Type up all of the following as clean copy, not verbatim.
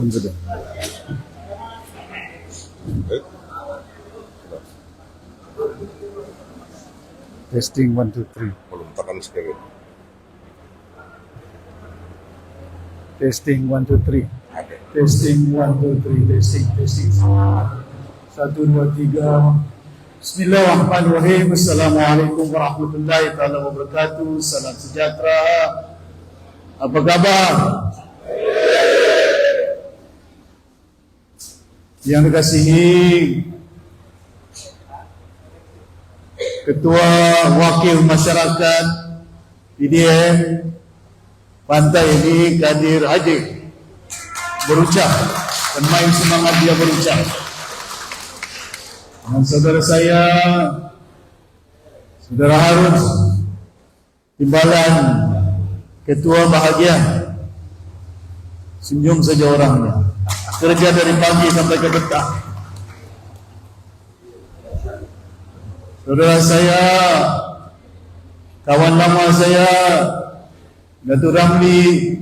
sudah. Testing 1 2 3. Belum tekan sekali. Testing 1 2 3. Ada. Testing 1 2 3. Testing. 1 2 3. Bismillahirrahmanirrahim. Assalamualaikum warahmatullahi taala wabarakatuh. Salam sejahtera. Apa khabar? Yang dikasihi Ketua Wakil Masyarakat PDM Pantai ini Kadir Haji berucap, pemain semangat dia berucap. Dan saudara saya, Saudara Harun Timbalan, Ketua Bahagia, senyum saja orangnya, kerja dari pagi sampai ke petang. Saudara saya, kawan lama saya, Datuk Ramli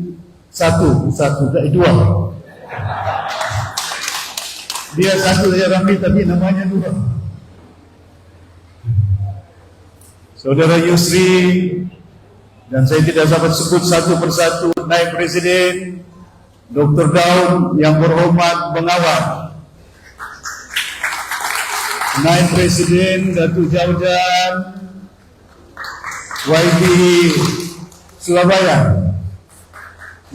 satu ke dua. Dia satu saja Ramli tapi namanya dua. Saudara Yusri, dan saya tidak dapat sebut satu persatu, Naib Presiden Dr. Daud yang berhormat Bengawang, Naib Presiden Datuk Jaudan YB Surabaya,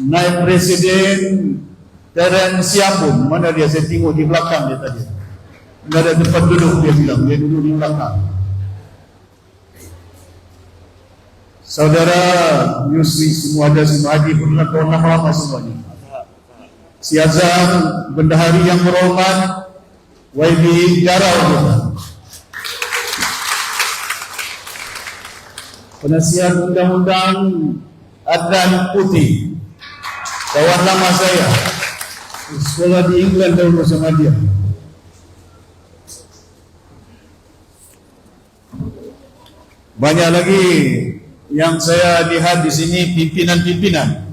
Naib Presiden Terence Siapun, mana dia, saya tengok di belakang dia tadi, tidak ada tempat duduk, dia bilang dia duduk di belakang. Saudara Yusri semua ada, semua haji pernah tahun lama semuanya. Si Azam, Bendahari yang berhormat YB Jarau juga, penasihat undang-undang Adnan Putih, kawan lama saya, sekolah di England dahulu sama dia. Banyak lagi yang saya lihat di sini, pimpinan-pimpinan.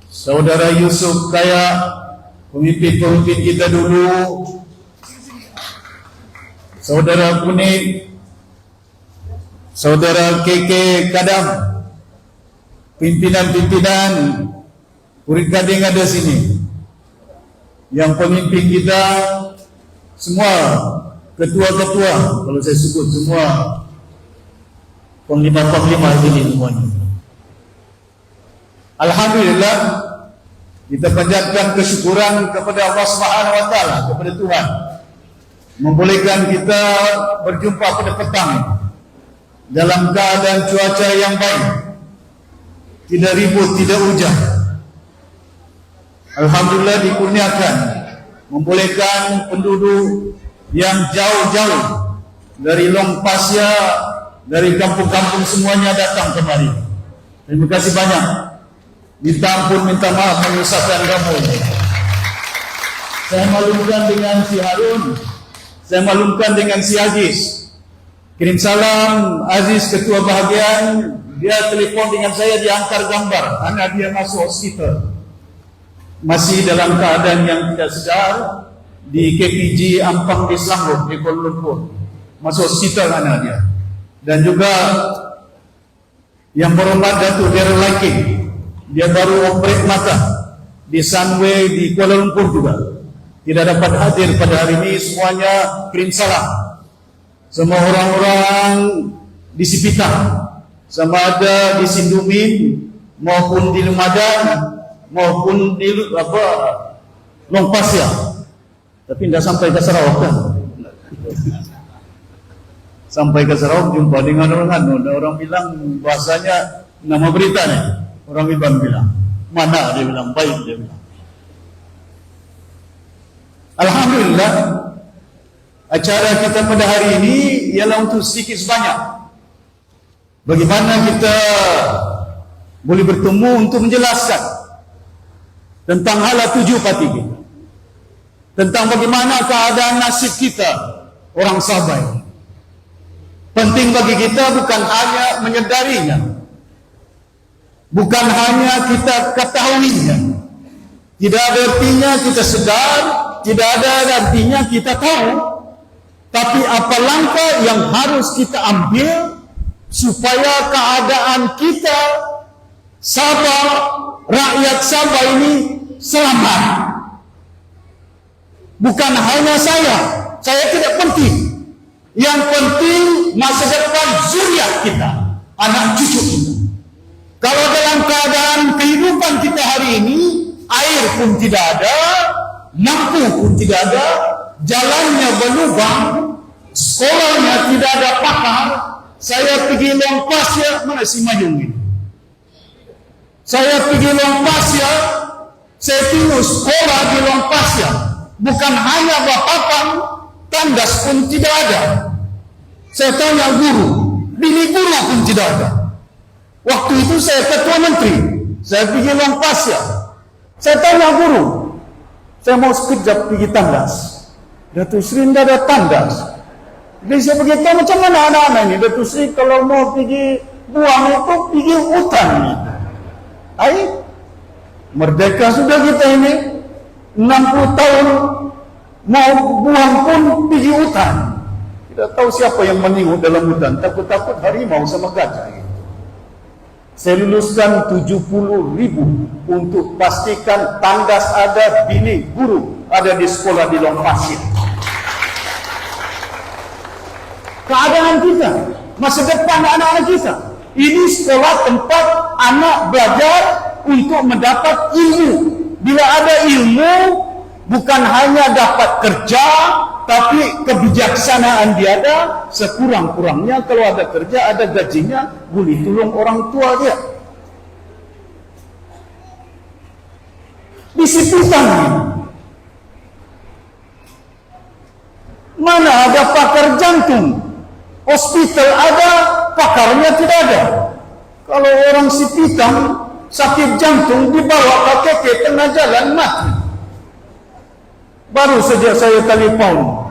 Saudara Yusuf Kaya, pemimpin-pemimpin kita dulu. Saudara Kunik, Saudara KK Kadam, pimpinan-pimpinan Purit Gading ada sini. Yang pemimpin kita semua, ketua-ketua, kalau saya sebut semua panglima-panglima ini semuanya. Alhamdulillah, kita panjatkan kesyukuran kepada Allah Subhanahu wa taala, kepada Tuhan, membolehkan kita berjumpa pada petang dalam keadaan cuaca yang baik, tidak ribut, tidak hujan. Alhamdulillah dikurniakan, membolehkan penduduk yang jauh-jauh dari Long Pasya, dari kampung-kampung semuanya datang kemari. Terima kasih banyak. Minta ampun, minta maaf menyusahkan kamu. Saya maklumkan dengan si Harun, saya maklumkan dengan si Aziz. Kirim salam Aziz, Ketua Bahagian. Dia telefon dengan saya, dia hantar gambar anak dia masuk hospital, masih dalam keadaan yang tidak sedar, di KPG Ampang di Selangor, di Kuala Lumpur. Masuk hospital anak dia. Dan juga yang berhormat Datuk Darren Laki, dia baru operate mata di Sunway di Kuala Lumpur juga, tidak dapat hadir pada hari ini. Semuanya kirim salam. Semua orang-orang di Sipitang, sama ada di Sindumin maupun di Lumadan maupun di Long Pasya, tapi tidak sampai ke Sarawak kan? Sampai ke Sarawak jumpa dengan orang bilang bahasanya nama berita nih. Orang Iban bilang, mana? Dia bilang, baik, dia bilang. Alhamdulillah, acara kita pada hari ini ialah untuk sedikit sebanyak bagaimana kita boleh bertemu untuk menjelaskan tentang hala 7 pati kita, tentang bagaimana keadaan nasib kita orang Sabah. Penting bagi kita bukan hanya menyedarinya, bukan hanya kita ketahuinya, Tidak ada artinya kita sedar, tidak ada artinya kita tahu. Tapi apa langkah yang harus kita ambil supaya keadaan kita, Sabah, rakyat Sabah ini selamat. Bukan hanya saya tidak penting. Yang penting masa depan zuriat kita, anak cucu kita. Kalau dalam keadaan kehidupan kita hari ini, air pun tidak ada, lampu pun tidak ada, jalannya berlubang, sekolahnya tidak ada pakar. Saya pergi Long Pasir, mana si Mayung ini? Saya pergi Long Pasir, saya tengok sekolah di Long Pasir. Bukan hanya papan, tandas pun tidak ada. Saya tanya guru, bilik guru pun tidak ada. Waktu itu saya ketua menteri, saya pergi Long Pasir. Saya tanya guru, saya mau sekejap pergi tandas. Datuk Seri tidak ada tandas. Jadi saya beritahu macam mana anak-anak ini. Datuk Seri kalau mau pergi buang itu, pergi hutan. Merdeka sudah kita ini, 60 tahun mau buang pun pergi hutan. Tidak tahu siapa yang menengok dalam hutan. Takut-takut harimau sama gajah. Saya luluskan 70.000 untuk pastikan tandas ada, bilik guru ada di sekolah di Long Pasir. Keadaan kita, masa depan anak-anak kita. Ini sekolah tempat anak belajar untuk mendapat ilmu. Bila ada ilmu, bukan hanya dapat kerja, tapi kebijaksanaan dia ada. Sekurang-kurangnya kalau ada kerja, ada gajinya, boleh tolong orang tua dia. Disiplinan. Mana ada pakar jantung? Hospital ada, pakarnya tidak ada. Kalau orang Sipitang sakit jantung dibawa ke tengah jalan mati. Baru saja saya telepon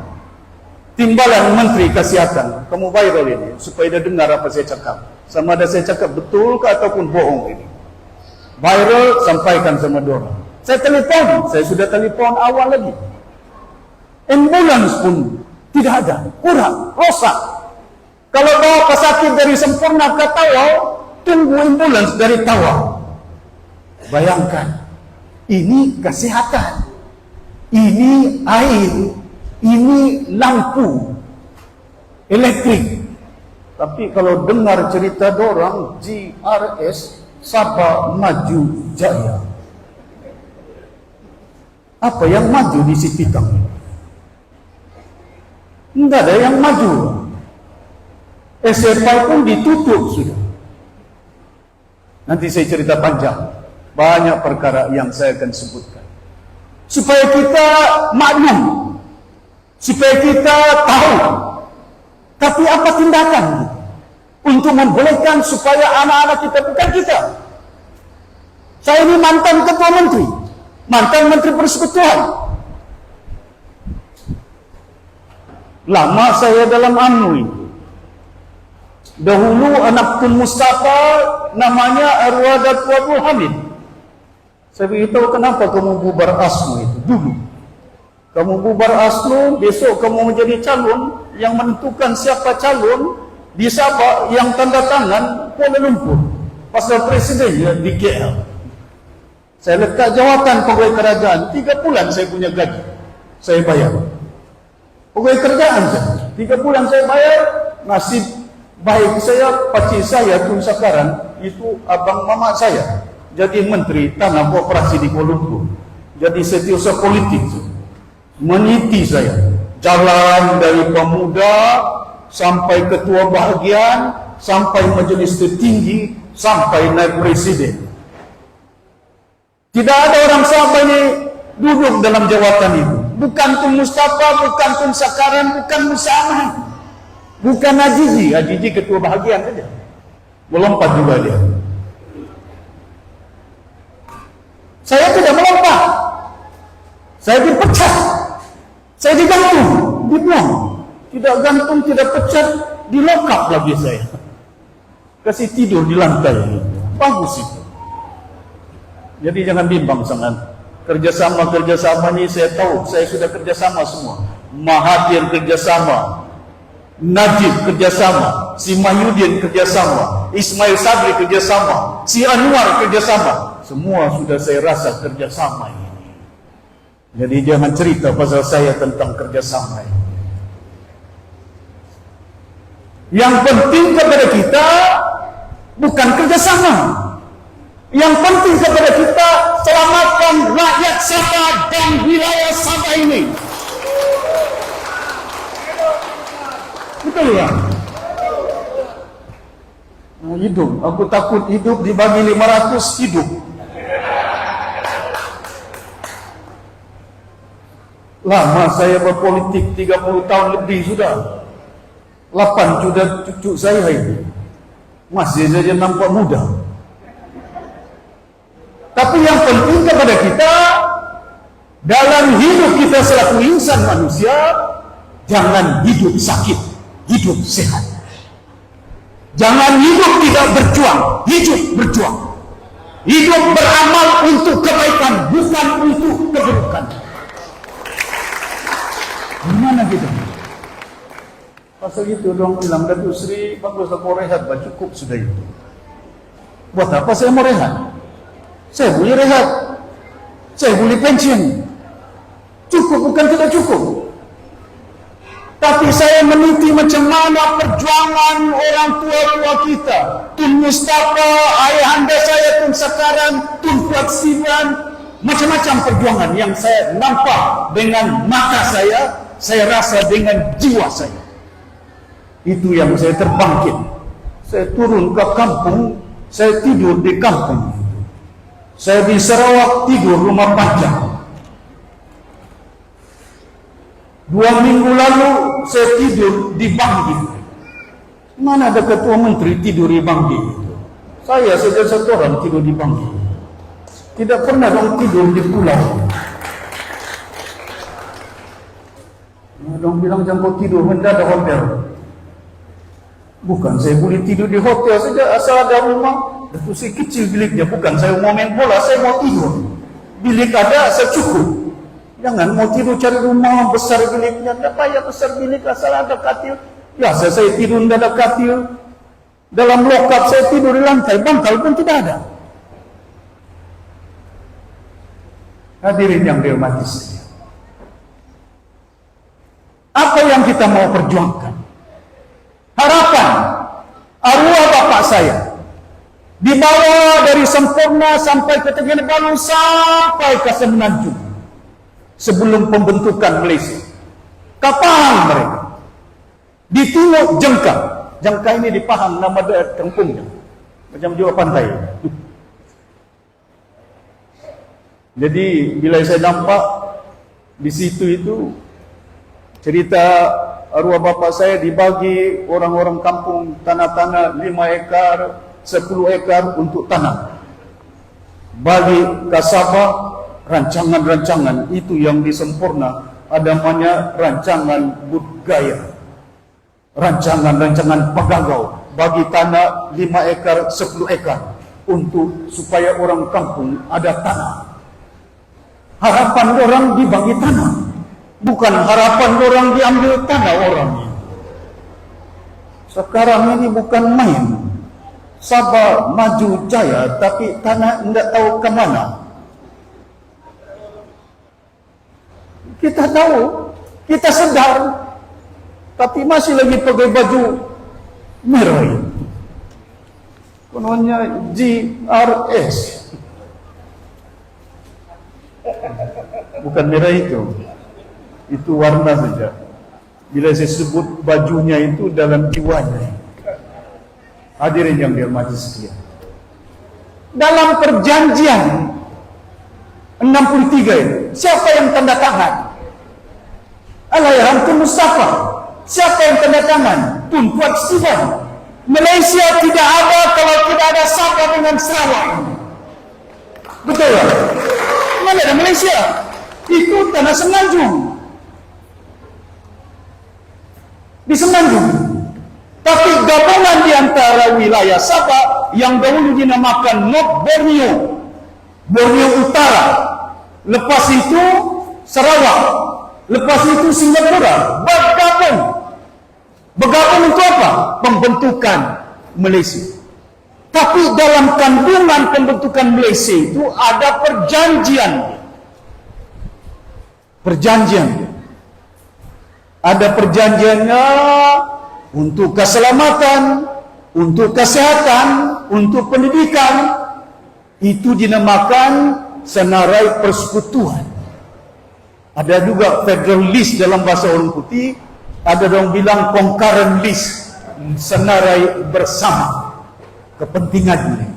Timbalan Menteri Kesihatan, kamu viral ini supaya dia dengar apa saya cakap. Sama ada saya cakap betul ke ataupun bohong ini. Viral, sampaikan sama dia. Saya telepon, saya sudah telepon awal lagi. Ambulans pun tidak ada, kurang, rosak. Kalau bawa pesakit dari Sempurna ke Tawau, tunggu ambulans dari Tawau. Bayangkan, ini kesehatan, ini air, ini lampu, elektrik. Tapi kalau dengar cerita dorang, GRS, Sabah Maju Jaya. Apa yang maju di Sipitang? Tidak ada yang maju. SFI pun ditutup sudah. Nanti saya cerita panjang. Banyak perkara yang saya akan sebutkan. Supaya kita maklum. Supaya kita tahu. Tapi apa tindakan untuk membolehkan supaya anak-anak kita, bukan kita. Saya ini mantan ketua menteri. Mantan menteri persekutuan. Lama saya dalam UMNO ini. Dahulu anak Tun Mustafa namanya Arwah Datuk Abdul Hamid. Saya beritahu kenapa kamu bubar ASLO itu dulu. Kamu bubar ASLO, besok kamu menjadi calon, yang menentukan siapa calon di Sabah yang tanda tangan Kuala Lumpur. Pasal presidennya di KL. Saya letak jawatan pegawai kerajaan, 3 bulan saya punya gaji. Saya bayar. Pegawai kerajaan saya, 3 bulan saya bayar, nasib baik saya, pakcik saya Tun Sakaran, itu abang mama saya. Jadi menteri tanah koperasi di Kuala Lumpur. Jadi setiausaha politik itu. Meniti saya. Jalan dari pemuda, sampai ketua bahagian, sampai majelis tertinggi, sampai naik presiden. Tidak ada orang Sabah ini duduk dalam jawatan itu. Bukan Tun Mustafa, bukan Tun Sakaran, bukan Musa Ahmad. Bukan Azizi, Azizi ketua bahagian saja. Melompat juga dia. Saya tidak melompat. Saya dipecat. Saya digantung, dibuang. Tidak gantung, tidak pecat, dilokap lagi saya. Kasih tidur di lantai. Bagus itu. Jadi jangan bimbang sangat. Kerjasama ni saya tahu, saya sudah kerjasama semua. Mahathir kerjasama, Najib kerjasama, si Mahyudin kerjasama, Ismail Sabri kerjasama, si Anwar kerjasama. Semua sudah saya rasa kerjasama ini. Jadi jangan cerita pasal saya tentang kerjasama ini. Yang penting kepada kita bukan kerjasama. Yang penting kepada kita selamatkan rakyat Sabah dan wilayah Sabah ini. Betul ya? Hidup. Aku takut hidup dibagi 500 hidup. Lama saya berpolitik, 30 tahun lebih sudah. 8 sudah cucu saya ini. Masih saja nampak muda. Tapi yang penting kepada kita, dalam hidup kita selaku insan manusia, jangan hidup sakit, hidup sehat. Jangan hidup tidak berjuang, hidup berjuang. Hidup beramal untuk kebaikan, bukan untuk keburukan. Gimana kita? Pasal itu orang bilang, Datuk Seri, bagus aku rehat, cukup sudah itu. Buat apa saya mau rehat? Saya boleh rehat, saya boleh pensiun. Cukup bukan tidak cukup. Tapi saya meneliti macam mana perjuangan orang tua-tua kita. Tun Mustafa, ayahanda saya Tun Sakaran, Tun Fuad Siban, macam-macam perjuangan yang saya nampak dengan mata saya rasa dengan jiwa saya. Itu yang saya terbangkit. Saya turun ke kampung, saya tidur di kampung. Saya di Sarawak tidur rumah panjang. 2 minggu lalu saya tidur di Banggi. Mana ada ketua menteri tidur di Banggi? Saya saja satu orang tidur di Banggi. Tidak pernah dong tidur di pulau. Dong bilang jangan tidur mendadak hotel. Bukan saya boleh tidur di hotel saja asal ada rumah. Itu si kecil biliknya, bukan saya mau main bola, saya mau tidur. Bilik ada, saya cukup. Jangan mau tidur cari rumah besar biliknya, tidak payah besar bilik asal ada katil. Ya saya tidur tidak ada katil. Dalam lokap saya tidur di lantai, bantal pun tidak ada. Hadirin yang dihormati sekalian, apa yang kita mau perjuangkan? Harapan arwah bapak saya dibawa dari Sempurna sampai ke Terengganu sampai ke Semenanjung sebelum pembentukan Malaysia. Ke Pahang mereka. Di Timur Jengka. Jengka ini di Pahang nama daerah kampungnya. Macam juga pantai. Jadi bila saya nampak di situ itu cerita arwah bapak saya dibagi orang-orang kampung tanah-tanah 5 ekar 10 ekar untuk tanam. Bagi ke Sabah, rancangan-rancangan itu yang disempurna. Ada namanya rancangan budaya. Rancangan-rancangan pegagau. Bagi tanah 5 ekar, 10 ekar. Untuk supaya orang kampung ada tanah. Harapan orang dibagi tanah. Bukan harapan orang diambil tanah orang ini. Sekarang ini bukan main. Sabah maju jaya, tapi tanah tidak tahu ke mana. Kita tahu, kita sedar, tapi masih lagi pakai baju merah ini. Kononnya GRS. Bukan merah itu warna saja. Bila saya sebut bajunya itu dalam jiwanya. Hadirin yang dihormati sekalian, dalam perjanjian 63 ini, siapa yang tanda tangan? Allahyarham Tun Mustafa. Siapa yang tanda tangan? Tun Fuad Siban. Malaysia tidak ada kalau tidak ada Sabah dengan Sarawak. Betul tak? Mana ada Malaysia? Itu tanah Semenanjung. Di Semenanjung. Tapi gabungan di antara wilayah Sabah yang dahulu dinamakan North Borneo, Borneo Utara, lepas itu Sarawak, lepas itu Singapura bergabung untuk apa? Pembentukan Malaysia. Tapi dalam kandungan pembentukan Malaysia itu ada perjanjian. Ada perjanjiannya untuk keselamatan, untuk kesehatan, untuk pendidikan. Itu dinamakan senarai persekutuan. Ada juga federal list dalam bahasa orang putih. Ada orang bilang concurrent list, senarai bersama kepentingannya.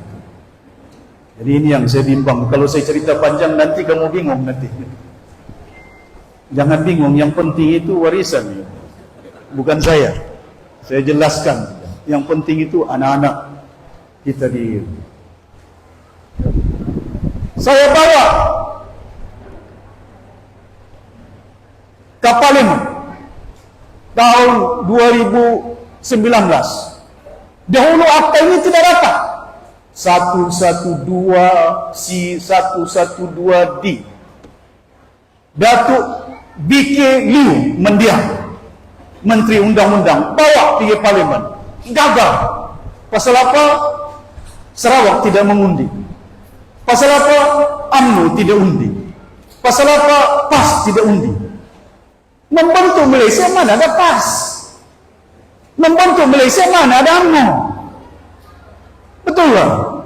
Jadi ini yang saya bimbang. Kalau saya cerita panjang nanti kamu bingung nanti. Jangan bingung, yang penting itu warisan, bukan saya. Saya jelaskan, yang penting itu anak-anak kita di. Saya bawa ke Parlimen tahun 2019. Dahulu akta ini tidak dapat 112C, 112D. Datuk BK Liu mendiam, Menteri Undang-Undang, bawa pergi Parlimen, gagal. Pasal apa? Sarawak tidak mengundi. Pasal apa? UMNO tidak undi. Pasal apa? PAS tidak undi. Membentuk Malaysia mana ada PAS? Membentuk Malaysia mana ada UMNO? Betul lah.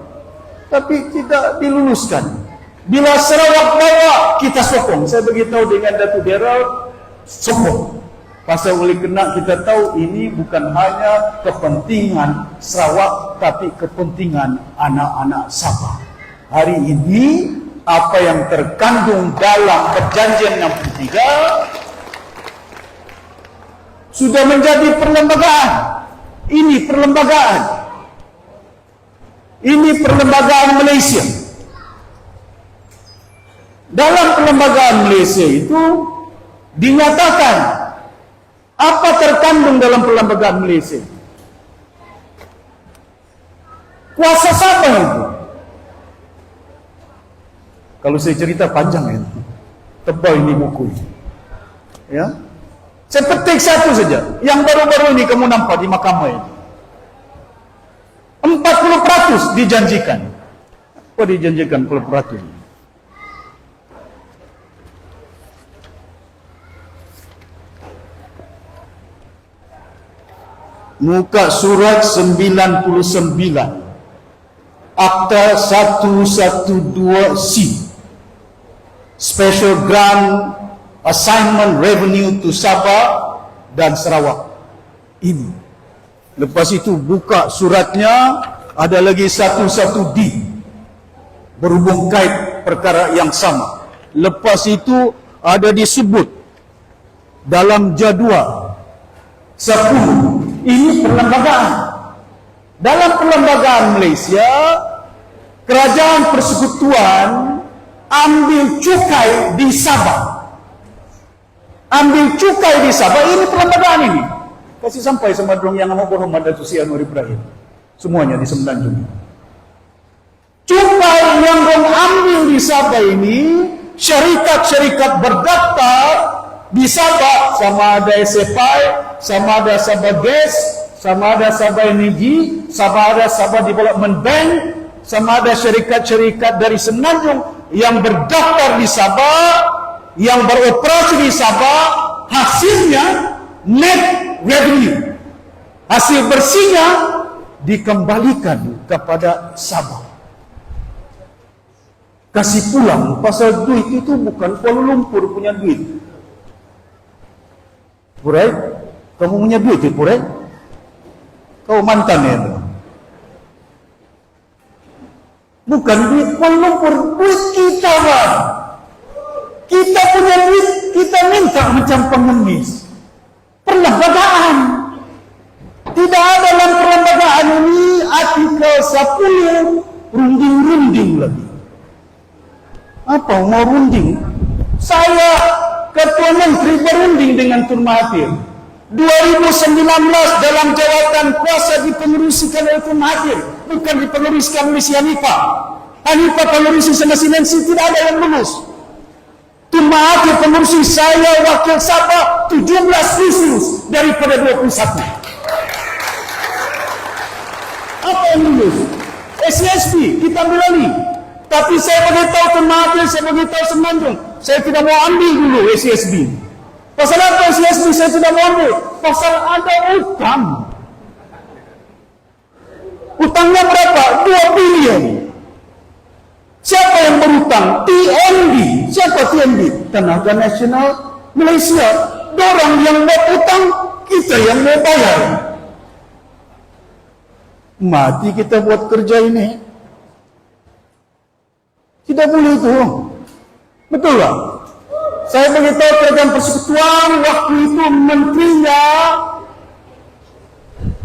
Tapi tidak diluluskan. Bila Sarawak bawa, kita sokong. Saya beritahu dengan Datuk Daryl, sokong. Pasal oleh kena kita tahu ini bukan hanya kepentingan Sarawak, tapi kepentingan anak-anak Sabah. Hari ini, apa yang terkandung dalam Perjanjian 63 sudah menjadi perlembagaan. Ini perlembagaan. Ini perlembagaan Malaysia. Dalam perlembagaan Malaysia itu dinyatakan apa terkandung dalam perlembagaan Malaysia. Kuasa siapa itu? Kalau saya cerita panjang itu, tebal ini buku. Ya, saya petik satu saja. Yang baru-baru ini kamu nampak di mahkamah ini. 40% dijanjikan. Apa dijanjikan 40%? Muka surat 99, Akta 112C, Special Grant Assignment Revenue to Sabah dan Sarawak. Ini. Lepas itu buka suratnya, ada lagi 11D, berhubung kait perkara yang sama. Lepas itu ada disebut dalam jadual 10. Ini perlembagaan. Dalam perlembagaan Malaysia, kerajaan persekutuan ambil cukai di Sabah. Ambil cukai di Sabah, ini perlembagaan ini. Kasih sampai sama dong yang amat berhormat Datuk Seri Anwar Ibrahim. Semuanya di Semenanjung. Cukai yang dong ambil di Sabah ini, syarikat-syarikat berdaftar di Sabah, sama ada SFI, sama ada Sabah Gas, sama ada Sabah Energy, sama ada Sabah Development Bank, sama ada syarikat-syarikat dari Semenanjung yang berdaftar di Sabah, yang beroperasi di Sabah, hasilnya net revenue. Hasil bersihnya dikembalikan kepada Sabah. Kasih pulang, pasal duit itu bukan Kuala Lumpur punya duit. Purai, kamu punya duit, Purai? Kau mantan ya? Bukan duit Kuala Lumpur, duit kita, Bang. Kita punya duit, kita minta macam pengemis. Perlembagaan. Tidak ada dalam perlembagaan ini artikel 10 runding-runding lagi. Apa mau runding? Saya Ketua Menteri berunding dengan Tun Mahathir. 2019 dalam jawatan kuasa dipengerusikan oleh Tun Mahathir, bukan dipengerusikan oleh si Hanifah. Hanifah pengerusi sama si Nancy, tidak ada yang lulus. Tun Mahathir pengurusi, saya wakil Sabah 17 lulus daripada 21. Apa yang lulus? SCSP, kita ambil alih. Tapi saya beritahu Tun Mahathir, saya beritahu Semenanjung, saya tidak mau ambil dulu SCSP. Pasal apa SCSP saya tidak mau ambil? Pasal ada utang. Utangnya berapa? 2 bilion. Siapa yang berutang? TNB. Siapa TNB? Tenaga Nasional Malaysia. Dorang yang buat utang, kita yang mau bayar. Mati kita buat kerja ini. Tidak boleh itu. Betul tak? Saya beritahu kerajaan persekutuan, waktu itu menterinya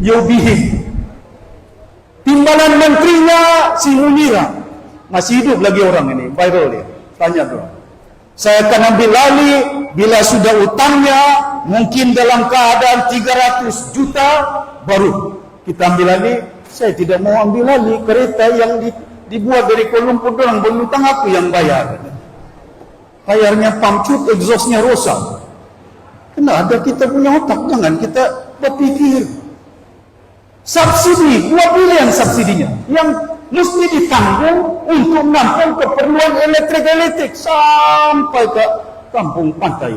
Yobihim, timbalan menterinya si Munira. Masih hidup lagi orang ini, viral dia. Tanya tu. Saya akan ambil alih bila sudah utangnya mungkin dalam keadaan 300 juta baru kita ambil alih. Saya tidak mau ambil alih kereta yang dibuat dari Kuala Lumpur, orang berhutang, aku yang bayar. Bayarnya pamcut, exhaustnya rosak. Kena ada kita punya otak, jangan kita berpikir. Subsidi, 2 bilion subsidinya yang mesti ditanggung untuk menampung keperluan elektrik sampai ke kampung pantai.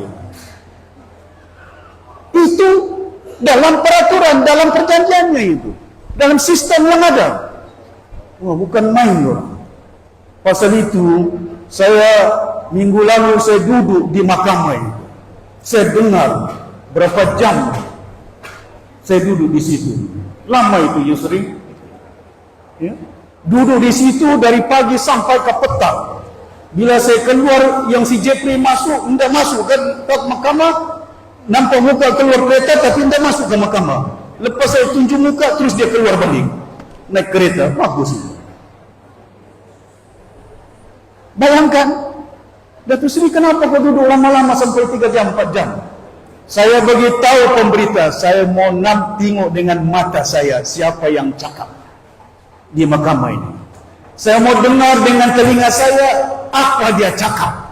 Itu dalam peraturan, dalam perjanjiannya itu, dalam sistem yang ada. Wah, bukan main loh. Pasal itu saya minggu lalu saya duduk di mahkamah itu. Saya dengar berapa jam saya duduk di situ. Lama itu Yusri. Ya. Duduk di situ dari pagi sampai ke petang. Bila saya keluar, yang si Jeffrey masuk, tidak masuk ke mahkamah. Nampak muka keluar kereta tapi tidak masuk ke mahkamah. Lepas saya tunjuk muka, terus dia keluar balik. Naik kereta, bagus itu. Bayangkan, Datuk Seri, kenapa kau duduk lama-lama sampai 3 jam, 4 jam? Saya beritahu pemberita, saya mau tengok dengan mata saya siapa yang cakap di mahkamah ini. Saya mau dengar dengan telinga saya apa dia cakap.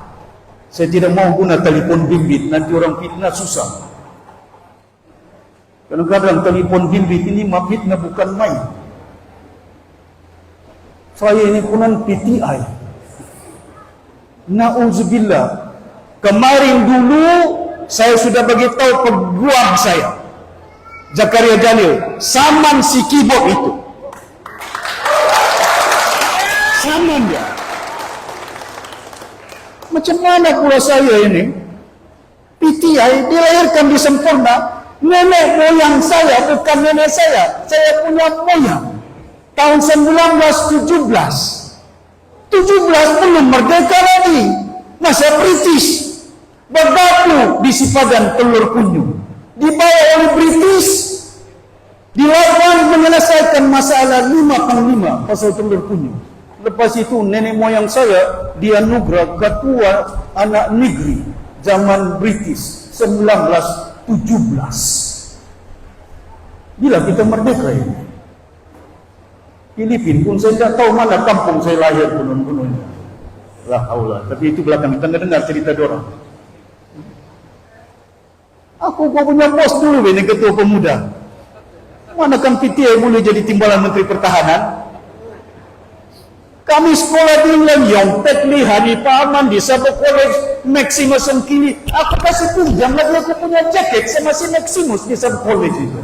Saya tidak mau guna telefon bimbit, nanti orang fitnah susah. Kadang-kadang telefon bimbit ini fitnah bukan main. Saya ini punan PTI. Na'udzubillah. Kemarin dulu saya sudah beritahu peguam saya, Zakaria Jalil, saman si keyboard itu. Saman dia. Macam mana pula saya ini? PTI dilahirkan di Sempurna. Nenek moyang saya bukan nenek saya. Saya punya moyang. Tahun 1917. 17 belum merdeka lagi. Masa British. Bergabung di Sipadan Telur Punyu. Dibawa oleh British. Dilakukan menyelesaikan masalah 5/5 pasal Telur Punyu. Lepas itu nenek moyang saya dianugerah Ketua Anak Negeri zaman British 1917. Bila kita merdeka ini, Filipin pun saya tidak tahu mana kampung saya lahir gunung-gunungnya. La haula. Tapi itu belakang kita dengar cerita dorang. Aku punya bos dulu ini ketua pemuda. Manakan PTI boleh jadi timbalan Menteri Pertahanan? Kami sekolah di Yong Tekli, Hanifah Aman, di Sabah College, Maximus Kini. Aku kasih pinjam lagi, aku punya jaket, saya masih Maximus di Sabah College itu.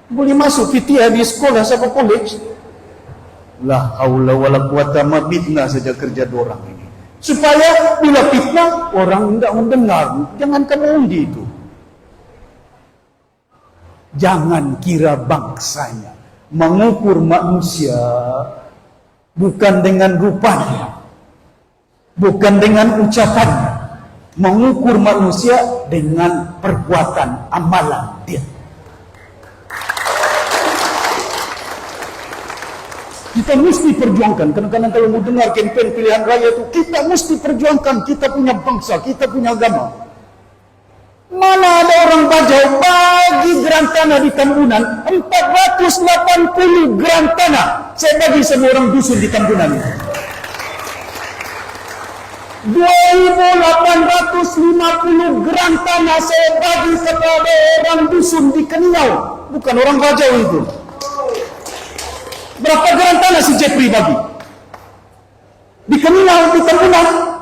Boleh masuk PTI di sekolah Sabah College? La haula wala quwata ma fitnah saja kerja dorang ini. Supaya bila fitnah, orang tidak mendengar. Jangan kamu undi itu. Jangan kira bangsanya mengukur manusia bukan dengan rupanya, bukan dengan ucapannya. Mengukur manusia dengan perbuatan amalan dia. Kita mesti perjuangkan. Kadang-kadang kalau mau dengar kempen pilihan raya itu, kita mesti perjuangkan. Kita punya bangsa, kita punya agama. Mana ada orang Bajau bagi geran tanah di Tambunan 480 geran tanah. Saya bagi semua orang dusun di Tambunan. 2.850 gram tanah saya bagi kepada orang dusun di Keniau. Bukan orang Bajau itu. Berapa gram tanah si Jeffrey bagi? Di Keniau, di Tempunan.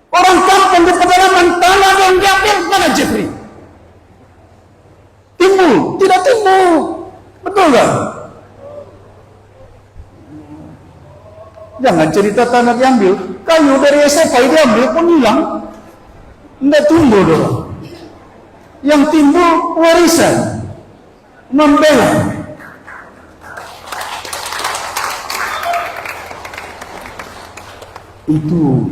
Orang kampung di pedalaman tanah yang diambil, mana Jeffrey? Timbul, tidak timbul. Betul tak? Jangan cerita tanah diambil. Kayu dari SFI diambil pun hilang. Tidak tumbuh doang. Yang timbul warisan. Membela. Itu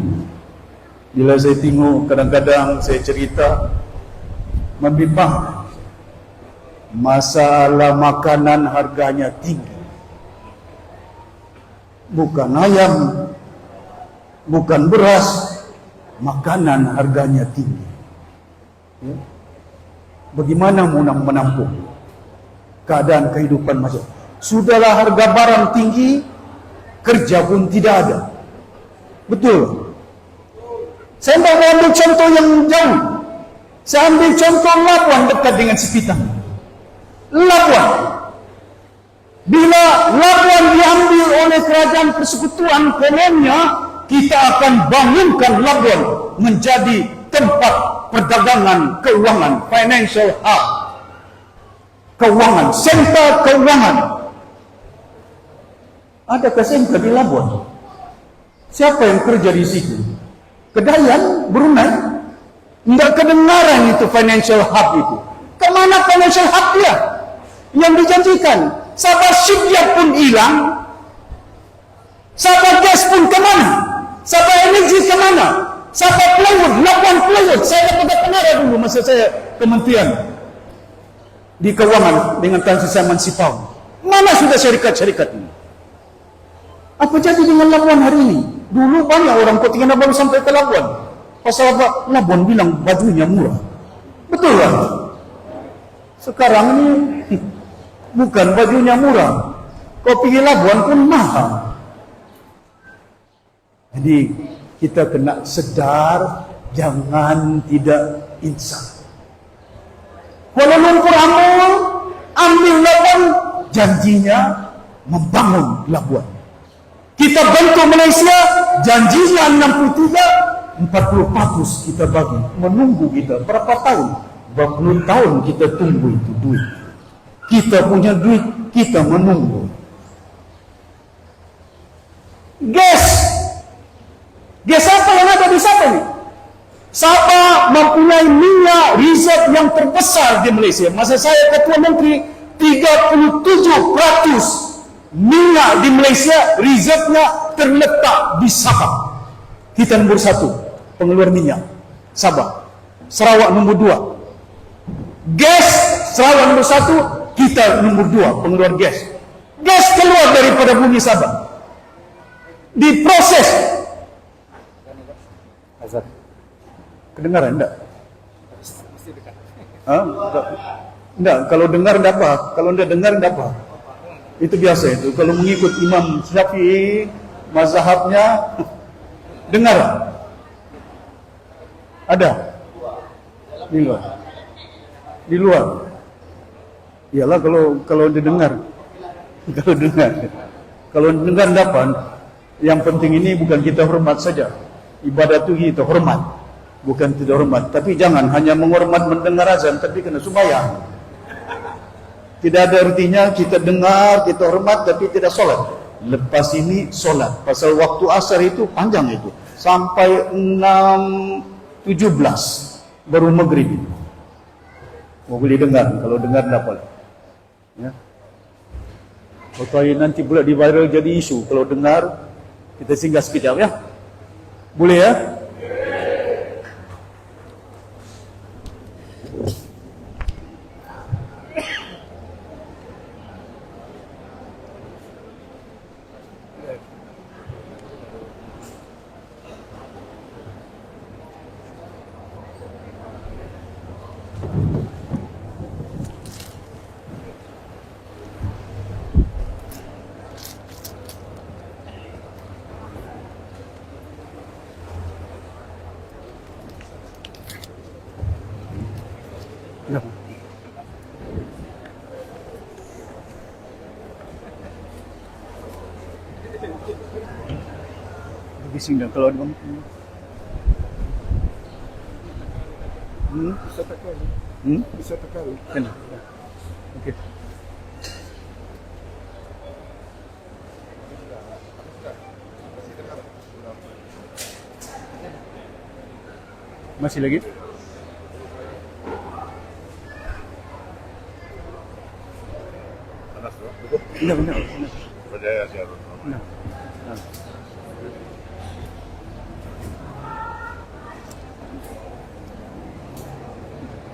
bila saya tengok, kadang-kadang saya cerita membimbang. Masalah makanan harganya tinggi. Bukan ayam, bukan beras, makanan harganya tinggi. Ya. Bagaimana mau menampung keadaan kehidupan masyarakat? Sudahlah harga barang tinggi, kerja pun tidak ada. Betul. Saya mau ambil contoh yang jauh. Saya ambil contoh Labuan dekat dengan Sipitang. Labuan. Bila Labuan diambil oleh kerajaan persekutuan kolonial, kita akan bangunkan Labuan menjadi tempat perdagangan keuangan, financial hub. Keuangan, sentra keuangan. Adakah sentra di Labuan? Siapa yang kerja di situ? Kedayan, Brunei? Tidak kedengaran itu financial hub itu. Kemana financial hub dia? Yang dijanjikan. Sabah shipyard pun hilang. Sabah gas pun kemana? Sabah energi kemana? Sabah plywood, Labuan plywood. Saya dapat pengarah dulu masa saya kementerian di keuangan dengan Tan Sri Saman Sipau. Mana sudah syarikat-syarikat ini? Apa jadi dengan Labuan hari ini? Dulu banyak orang Kota baru sampai ke Labuan. Pasal apa? Labuan bilang bajunya murah. Betul kan? Sekarang ini bukan bajunya murah. Kau pergi Labuan pun mahal. Jadi kita kena sedar, jangan tidak insaf. Kuala Lumpur ambil Labuan, janjinya membangun Labuan. Kita bantu Malaysia, janjinya 63, 40 patus kita bagi. Menunggu kita berapa tahun? 20 tahun kita tunggu itu duit. Kita punya duit, kita menunggu. Gas apa yang ada di Sabah ini? Sabah mempunyai minyak reserve yang terbesar di Malaysia. Masa saya Ketua Menteri, 37% minyak di Malaysia reserve-nya terletak di Sabah. Kita nombor 1 pengeluar minyak, Sabah. Sarawak nombor 2. Gas Sarawak nombor 1, kita nombor 2 pengeluar gas. Gas keluar daripada bumi Sabah. Diproses. Azhar. Kedengaran enggak? Enggak, kalau dengar enggak apa. Kalau enggak dengar enggak apa. Itu biasa itu. Kalau mengikut Imam Syafi'i, mazhabnya, dengar. Ada? Di luar. Di luar. Iyalah kalau didengar. Kalau dengar. Kalau dengar dapat. Yang penting ini bukan kita hormat saja. Ibadat itu kita hormat. Bukan tidak hormat. Tapi jangan hanya menghormat mendengar azan, tapi kena sembahyang. Tidak ada artinya kita dengar, kita hormat, tapi tidak solat. Lepas ini solat. Pasal waktu asar itu panjang itu. Sampai 6.17 baru maghrib. Mau boleh dengar, kalau dengar dapat. Ya. Kalau nanti pula di viral jadi isu. Kalau dengar, kita singgah sekejap ya. Boleh ya? Bising dah kalau ada bang. Bisa tekan. Bisa tekan. Kena. Okey. Masih lagi? Panas bro. Duduk. Benar. Berjaya sih Harun. Benar.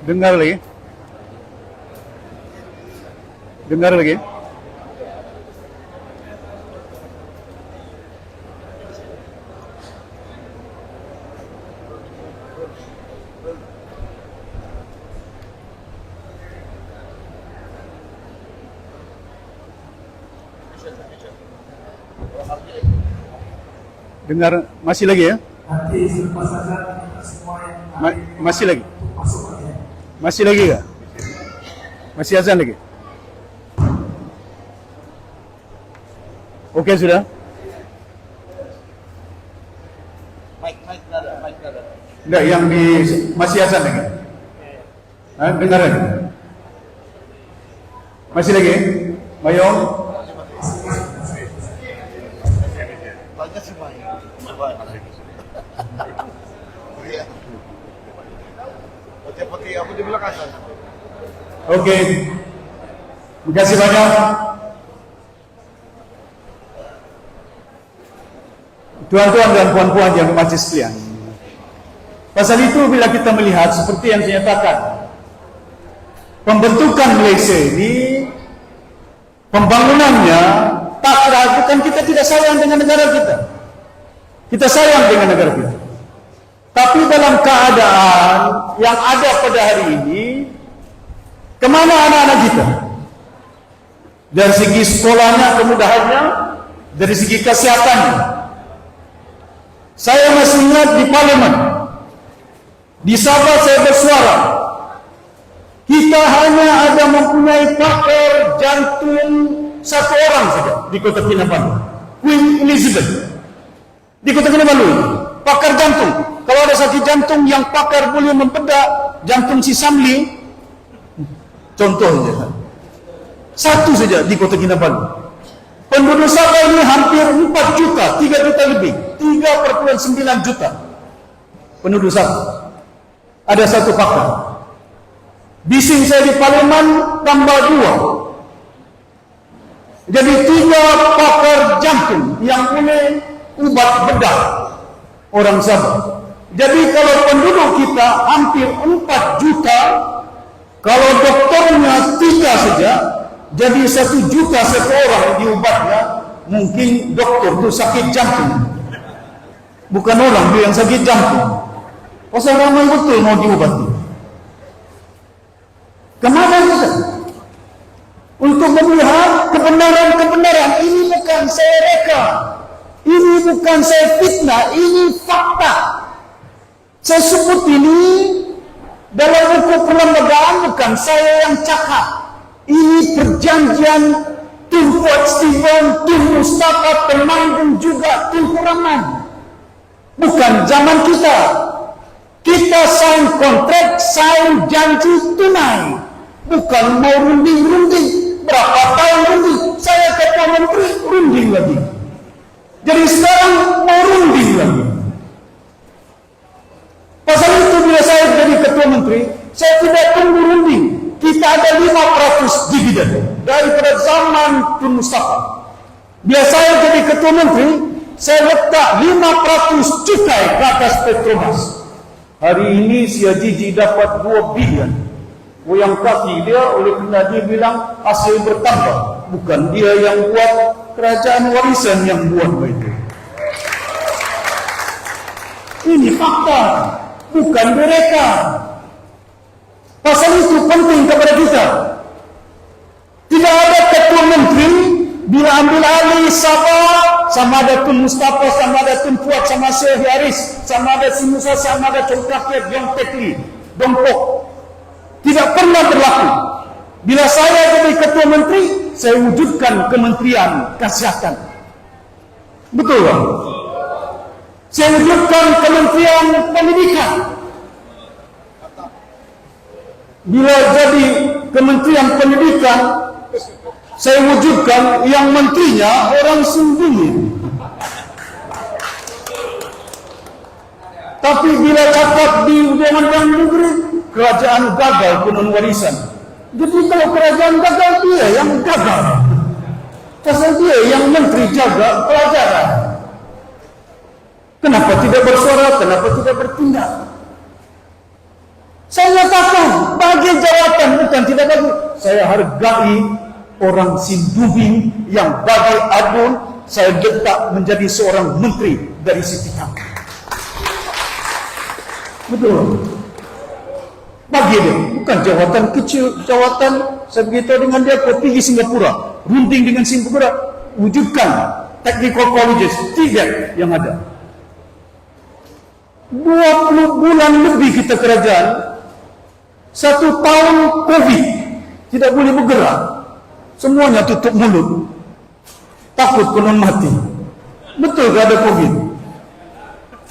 Dengar lagi. Dengar lagi. Dengar masih lagi ya? Masih lagi? Masih lagi enggak? Masih azan lagi? Oke sudah? Mic ada. Enggak, yang di masih azan lagi? Dengar lagi? Masih lagi? Mayong? Tanya sih Mai. Putih aku di belakang. Oke. Terima kasih banyak. Tuan-tuan dan puan-puan yang bermajlis sekalian. Pasal itu bila kita melihat seperti yang dinyatakan, pembentukan Malaysia ini, pembangunannya tak bukan kita tidak sayang dengan negara kita. Kita sayang dengan negara kita. Tapi dalam keadaan yang ada pada hari ini, kemana anak-anak kita? Dari segi sekolahnya, kemudahannya, dari segi kesehatannya. Saya masih ingat di Parlimen, di Sabah saya bersuara, kita hanya ada mempunyai pakar jantung satu orang saja di Kota Kinabalu, Queen Elizabeth. Di Kota Kinabalu, pakar jantung. Kalau ada sakit jantung yang pakar boleh membedah jantung si Samli, contohnya satu saja di Kota Kinabalu. Penduduk Sabah ini hampir 4 juta, 3 juta lebih, 3,9 juta penduduk Sabah. Ada satu pakar. Bising saya di Parlimen tambah 2. Jadi 3 pakar jantung yang boleh ubat bedah orang Sabah. Jadi kalau penduduk kita hampir 4 juta, kalau dokternya 3 saja, jadi 1 juta satu orang diubatnya, mungkin dokter itu sakit jantung. Bukan orang dia yang sakit jantung. Pasal ramai betul mau diubati. Kemana kita? Untuk melihat kebenaran-kebenaran. Ini bukan saya reka. Ini bukan saya fitnah. Ini fakta. Saya sebut ini dalam buku perlembagaan, bukan saya yang cakap. Ini perjanjian Tun Fuad Stephen, Tun Mustafa, Temanggung juga Tun Rahman. Bukan zaman kita. Kita sign kontrak, sign janji tunai. Bukan mau runding-runding. Berapa tahun runding? Saya ketua menteri, runding lagi. Jadi sekarang mau runding lagi. Pasal itu bila saya jadi ketua menteri, saya tidak tunggu runding. Kita ada 5% dividen daripada zaman Tun Mustafa. Bila saya jadi ketua menteri, saya letak 5% cukai ke atas Petronas. Hari ini si Haji dapat 2 bilion. Goyang kaki dia oleh kerana dia bilang hasil bertambah. Bukan dia yang buat, kerajaan warisan yang buat begitu. Ini fakta, bukan mereka. Pasal itu penting kepada kita. Tidak ada ketua menteri bila ambil alih Sabah, sama ada Tun Mustafa, sama ada Tun Fuad, sama Syekh Haris, sama ada Si Musa, sama ada Chong Kakiat, Yong Tekli, Dongkok. Tidak pernah berlaku. Bila saya jadi ketua menteri, saya wujudkan Kementerian Kesihatan. Betul kan? Saya wujudkan Kementerian Pendidikan. Bila jadi Kementerian Pendidikan, saya wujudkan yang menterinya orang sendiri. Tapi bila cakap di Dewan Negeri, kerajaan gagal penon warisan. Jadi kalau kerajaan gagal, dia yang gagal. Pasal dia yang menteri jaga pelajaran. Kenapa tidak bersuara? Kenapa tidak bertindak? Saya nyatakan, bagi jawatan bukan tidak bagi. Saya hargai orang Sindubing yang bagi adun, saya letak menjadi seorang menteri dari Sitikang. Betul. Bagi dia, bukan jawatan kecil, jawatan saya beritahu dengan dia, kau pergi Singapura, runding dengan Singapura, wujudkan technical colleges, 3 yang ada. 20 bulan lebih kita kerajaan, 1 tahun COVID, tidak boleh bergerak, semuanya tutup mulut, takut penon mati. Betul ke ada COVID?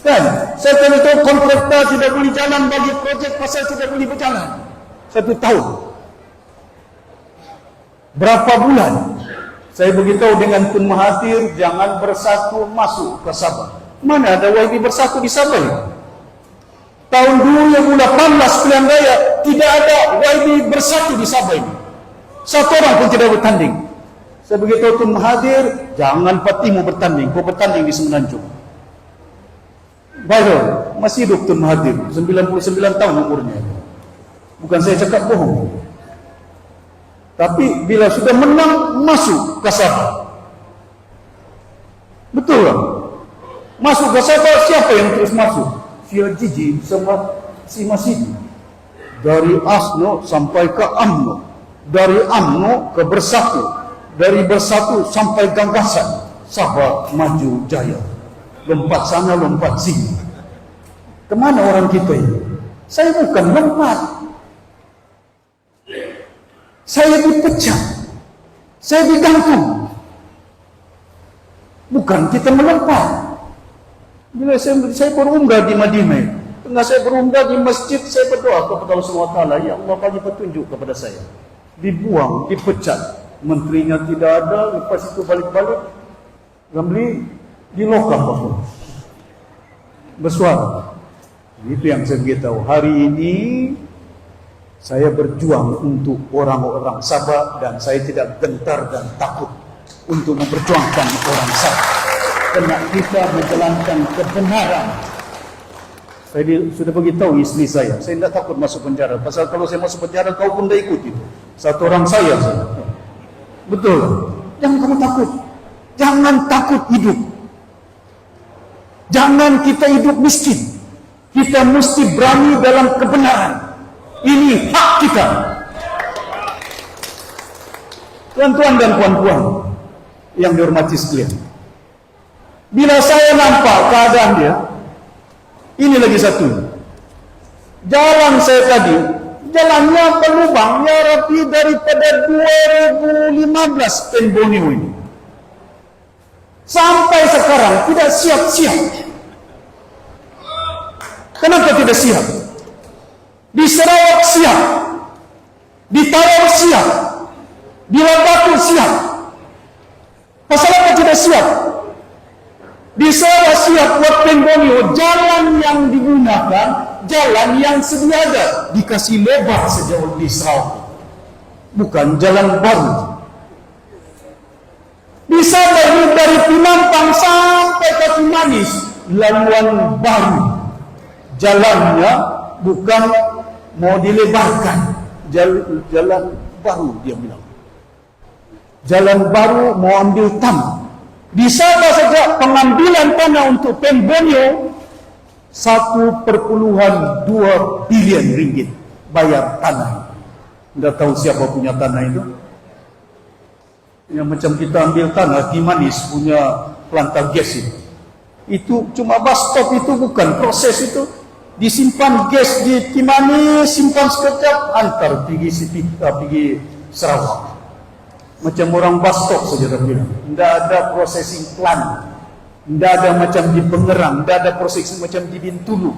Kan? Saya tahu kontraktor tidak boleh jalan bagi projek pasal tidak boleh berjalan 1 tahun. Berapa bulan saya beritahu dengan Tun Mahathir, jangan bersatu masuk ke Sabah. Mana ada YB bersatu di Sabah ya? Tahun 2018 pilihan raya tidak ada YB bersatu di Sabah ini. 1 orang pun tidak bertanding. Saya beritahu Tun Mahathir, jangan partimu bertanding, kau bertanding di Semenanjung. Baru masih hidup Tun Mahathir, 99 tahun umurnya. Bukan saya cakap bohong. Tapi bila sudah menang, masuk ke Sabah. Betul kan? Masuk ke Sabah, siapa yang terus masuk? Sia Jiji sama si Masidi. Dari ASNO sampai ke AMNO. Dari AMNO ke Bersatu. Dari Bersatu sampai Gagasan. Sabah maju jaya. Lompat sana, lompat sini. Kemana orang kita ini? Saya bukan lompat. Saya dipecat. Saya digantung. Bukan kita melompat. Bila saya berumrah di Madinah, tengah saya berumrah di masjid, saya berdoa kepada Allah SWT, ya Allah bagi petunjuk kepada saya. Dibuang, dipecat. Menterinya tidak ada, lepas itu balik-balik. Ramli dilokap aku. Bersuara. Itu yang saya beritahu. Hari ini saya berjuang untuk orang-orang Sabah dan saya tidak gentar dan takut untuk memperjuangkan orang Sabah. Karena kita menjalankan kebenaran. Saya sudah beritahu isteri saya tidak takut masuk penjara. Pasal kalau saya masuk penjara, kau pun dah ikut itu. 1 orang saya. Betul. Jangan kamu takut. Jangan takut hidup. Jangan kita hidup miskin. Kita mesti berani dalam kebenaran. Ini hak kita. Tuan-tuan dan puan-puan yang dihormati sekalian. Bila saya nampak keadaan dia, ini lagi satu. Jalan saya tadi, jalannya berlubang, ya Rabbi, daripada 2015 Penbonio ini. Sampai sekarang tidak siap-siap. Kenapa tidak siap? Di Sarawak siap, di Tawau siap, di Lambatu siap. Pasal apa tidak siap? Di Sarawak siap buat Penbonio, jalan yang digunakan, jalan yang sedia ada, dikasih lebar sejauh di Sarawak. Bukan jalan baru. Bisa dari Penampang sampai ke Manis, laluan baru. Jalannya bukan mau dilebarkan, jalan baru dia bilang. Jalan baru mau ambil tanah. Bisa saja pengambilan tanah untuk Penbonio 1,2 bilion ringgit bayar tanah. Tidak tahu siapa punya tanah itu. Yang macam kita ambil tanah di Manis punya planta gas itu cuma bus stop, itu bukan proses itu. Disimpan gas di Timanis, simpan sekejap, antar pergi Sarawak. Macam orang bus stop saja dia bilang. Tidak ada processing plant. Tidak ada macam di Pengerang, tidak ada proses macam di Bintulu.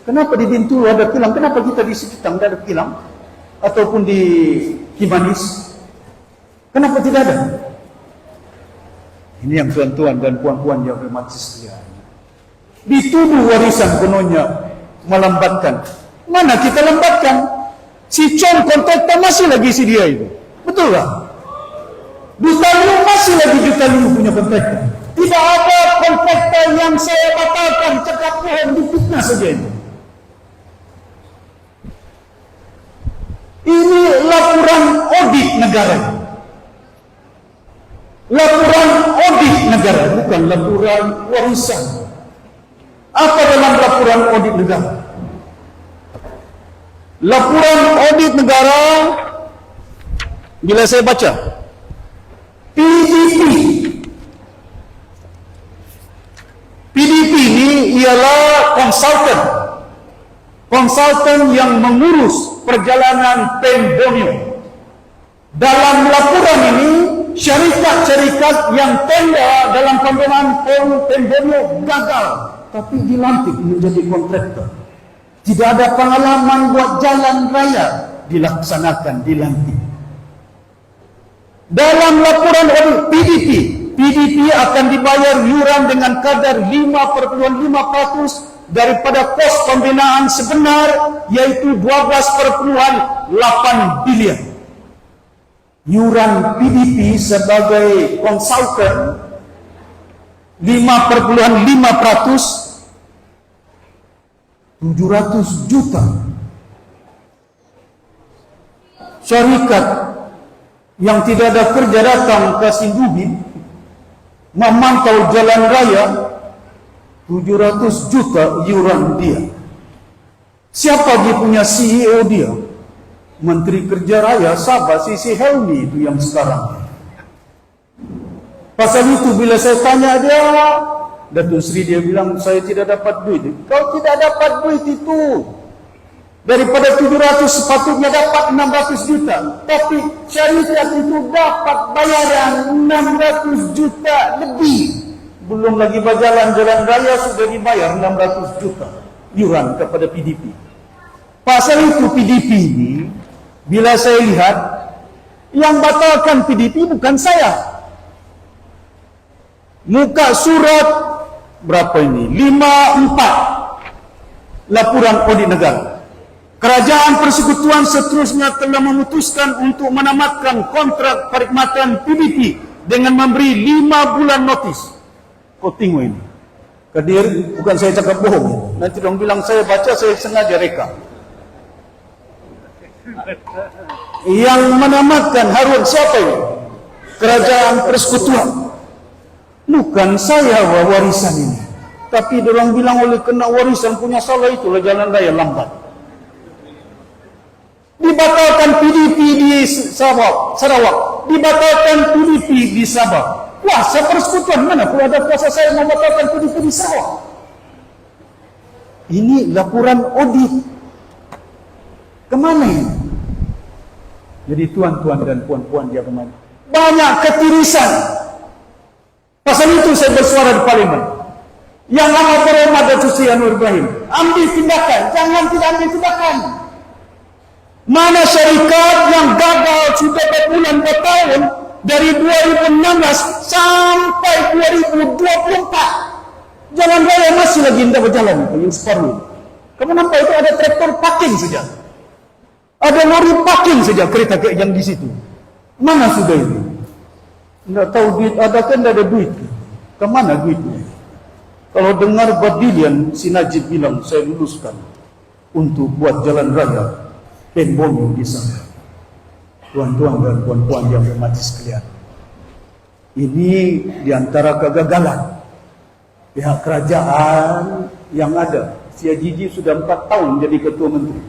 Kenapa di Bintulu ada kilang? Kenapa kita di Sekitang tidak ada kilang? Ataupun di Kimanis? Kenapa tidak ada? Ini yang tuan-tuan dan puan-puan yang bermati sekalian. Dituduh warisan kononnya melambatkan. Mana kita lambatkan? Si Chong kontraktor masih lagi si dia itu. Betul tak? Juta Liu masih lagi Juta Liu punya kontraktor. Tidak ada kontraktor yang saya batalkan, cakap bohong, difitnah saja itu. Ini laporan audit negara. Laporan audit negara, bukan laporan warisan. Apa dalam laporan audit negara? Laporan audit negara, bila saya baca, PDP ini ialah konsultan yang mengurus perjalanan Pembonyo. Dalam laporan ini, syarikat-syarikat yang tenda dalam pembangunan Pembonyo gagal, tapi dilantik menjadi kontraktor. Tidak ada pengalaman buat jalan raya, dilaksanakan, dilantik. Dalam laporan PDP akan dibayar yuran dengan kadar 5,5% daripada kos pembinaan sebenar, yaitu 12,8 bilion. Yuran PDP sebagai konsultan 5,5%, 700 juta. Syarikat yang tidak ada kerja datang ke Sindubi memantau jalan raya, 700 juta yuran dia. Siapa dia punya CEO dia? Menteri Kerja Raya Sabah, Sisi Helmi itu yang sekarang. Pasal itu bila saya tanya dia, Datuk Seri dia bilang, saya tidak dapat duit. Kau tidak dapat duit itu. Daripada 700 sepatutnya dapat 600 juta. Tapi syarikat itu dapat bayaran 600 juta lebih. Belum lagi jalan raya sudah dibayar 600 juta yuran kepada PDP. Pasal itu PDP ini, bila saya lihat, yang batalkan PDP bukan saya. Muka surat berapa ini? 54 laporan audit negara. Kerajaan Persekutuan seterusnya telah memutuskan untuk menamatkan kontrak perkhidmatan PDP dengan memberi 5 bulan notis. Kau tengok ini. Kadir, bukan saya cakap bohong. Nanti orang bilang saya baca, saya sengaja reka. Yang menamatkan Harun siapa ini? Kerajaan Persekutuan. Bukan saya warisan ini. Tapi orang bilang oleh kena warisan punya salah, itulah jalan raya lambat. Dibatalkan PDP di Sarawak. Dibatalkan PDP di Sabah. Kuasa Persekutuan mana pun ada kuasa saya membatalkan PDP di Sarawak. Ini laporan audit. Kemana ini? Jadi tuan-tuan dan puan-puan dia kemana? Banyak ketirisan. Pasal itu saya bersuara di Parlimen. Yang amat berhormat Datuk Seri Anwar Ibrahim, ambil tindakan, jangan tidak ambil tindakan. Mana syarikat yang gagal sudah berbulan bertahun dari 2016 sampai 2024. Jalan raya masih lagi tidak berjalan, yang separuh. Kamu nampak itu ada traktor parking saja. Ada lori parking saja kereta yang di situ. Mana sudah itu? Tidak tahu duit ada kan, tidak ada duit. Kemana duitnya? Kalau dengar Badilian, si Najib bilang saya luluskan untuk buat jalan raya Pembonyo di sana. Tuan-tuan dan puan-puan yang bermati sekalian, ini diantara kegagalan pihak kerajaan yang ada. Si Ajiji sudah 4 tahun jadi ketua menteri.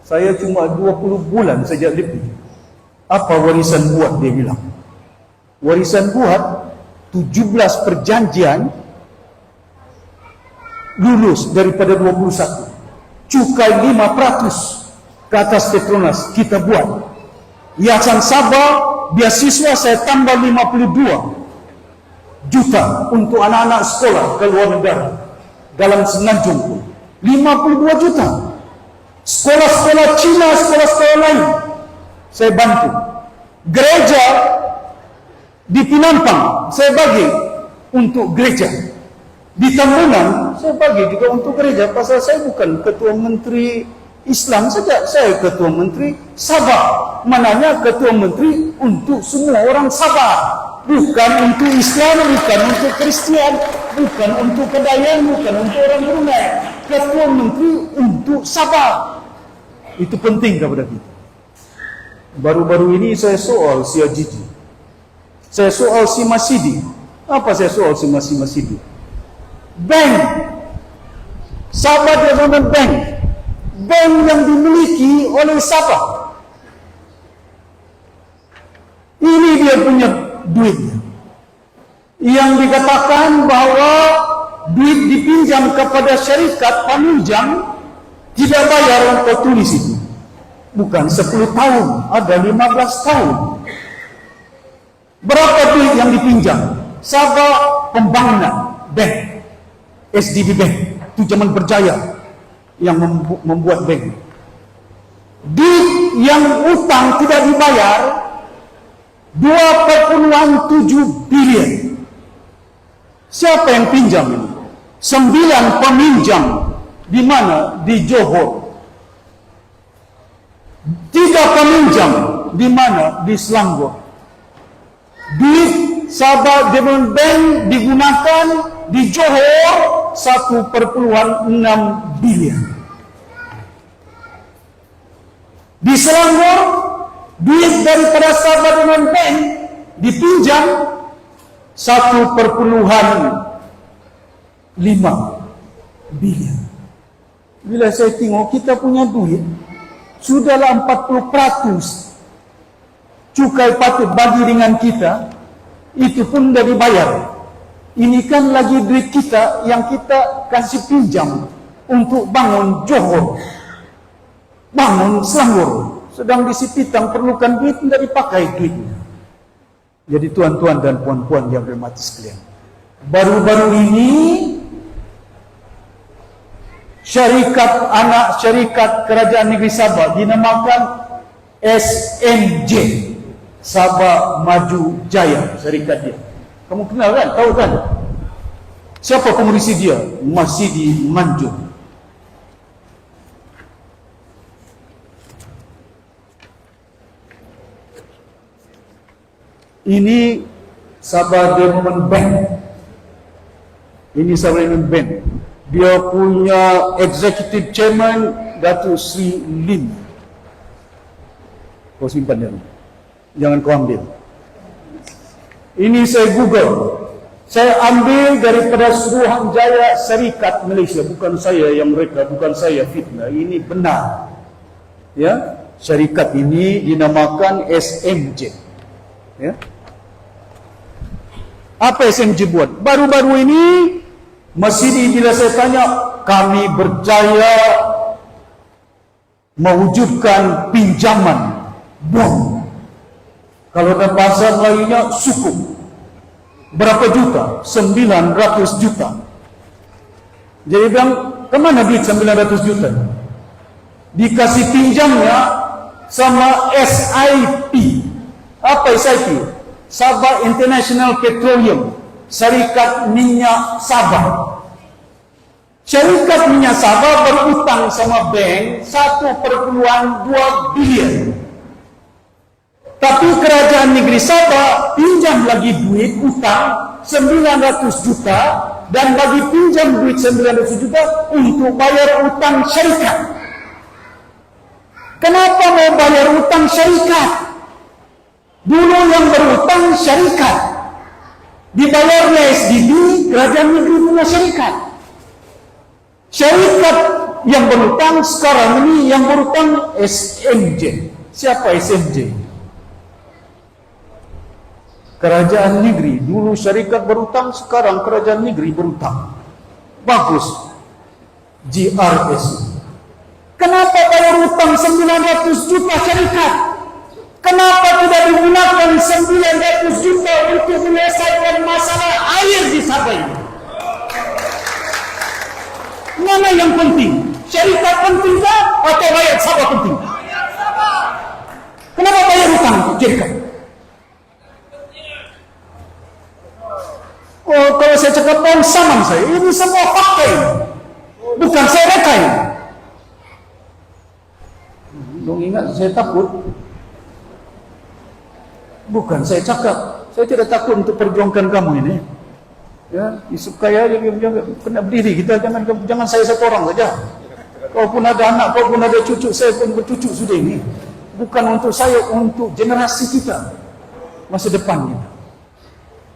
Saya cuma 20 bulan saja lebih. Apa warisan buat dia bilang? Warisan buat 17 perjanjian lulus daripada 21. Cukai 5% ke atas Petronas kita buat. Yayasan Sabah, beasiswa saya tambah 52. juta untuk anak-anak sekolah ke luar negara. Dalam Semenanjung pun 52 juta. Sekolah-sekolah Cina, sekolah-sekolah lain saya bantu. Gereja di Pinampang saya bagi untuk gereja. Di Tambunan saya bagi juga untuk gereja. Pasal saya bukan ketua menteri Islam saja, saya ketua menteri Sabah. Mananya ketua menteri untuk semua orang Sabah, bukan untuk Islam, bukan untuk Kristian, bukan untuk Kedayan, bukan untuk orang Brunei. Ketua menteri untuk Sabah. Itu penting kepada kita. Baru-baru ini saya soal si Ajiji, saya soal si Masidi. Apa saya soal si Masidi? Bank Sabah Development Bank, bank yang dimiliki oleh Sabah. Ini dia punya duitnya, yang dikatakan bahwa duit dipinjam kepada syarikat peminjam tidak bayar. Kau tulis itu bukan 10 tahun, ada 15 tahun. Berapa duit yang dipinjam? Sabah Pembangunan Bank, SDB Bank, itu zaman berjaya yang membuat bank. Duit yang utang tidak dibayar 2,7 bilion. Siapa yang pinjam ini? 9 peminjam. Di mana? Di Johor. 3 peminjam. Di mana? Di Selangor. Duit Sabah Development Bank digunakan di Johor 1,6 bilion. Di Selangor, duit daripada Sabah Development Bank dipinjam 1,5 bilion. Bila saya tengok kita punya duit sudahlah 40% cukai patut bagi dengan kita, itu pun dah dibayar. Ini kan lagi duit kita yang kita kasih pinjam untuk bangun Johor, bangun Selangor. Sedang di Sipitang perlukan duit, tidak dipakai duitnya. Jadi tuan-tuan dan puan-puan yang berhormat sekalian, baru-baru ini anak syarikat Kerajaan Negeri Sabah dinamakan SMJ, Sabah Maju Jaya, syarikat dia. Kamu kenal kan? Tahu kan? Siapa pengurusi dia? Masidi Manjung. Ini Sabah Development Bank. Ini Sabah Development Bank. Dia punya executive chairman Datuk Sri Lim. Kau simpan dia, jangan kau ambil. Ini saya Google, saya ambil daripada Suruhanjaya Syarikat Malaysia. Bukan saya yang mereka, bukan saya fitnah. Ini benar. Ya, syarikat ini dinamakan SMJ. Ya. Apa SMJ buat? Baru-baru ini Masidi, bila saya tanya, kami berjaya mewujudkan pinjaman bond. Kalau dalam bahasa Melayunya sukuk. Berapa juta? 900 juta. Jadi bilang, kemana duit 900 juta? Dikasih pinjamnya sama SIP. Apa SIP? Sabah International Petroleum, Syarikat Minyak Sabah. Syarikat Minyak Sabah berutang sama bank 1,2 bilion. Tapi Kerajaan Negeri Sabah pinjam lagi duit utang 900 juta dan bagi pinjam duit 900 juta untuk bayar utang syarikat. Kenapa mau bayar utang syarikat? Dulu yang berutang syarikat, dibayarnya SDB, Kerajaan Negeri punya syarikat. Syarikat yang berutang sekarang ini yang berutang SMJ. Siapa SMJ? Kerajaan Negeri. Dulu syarikat berutang, sekarang Kerajaan Negeri berutang. Bagus. GRS. Kenapa bayar utang 900 juta syarikat? Kenapa tidak digunakan 900 juta untuk menyelesaikan masalah air Oh, kalau saya cakap bohong saman saya, ini semua fakta ini. Bukan saya reka ini. Dong ingat saya takut. Bukan saya cakap, saya tidak takut untuk perjuangkan kamu ini. Ya, Yusuf Kaya kena berdiri kita, jangan saya satu orang saja. Kau pun ada anak, kau pun ada cucu, saya pun bercucu sudah ini. Bukan untuk saya, untuk generasi kita, masa depan kita.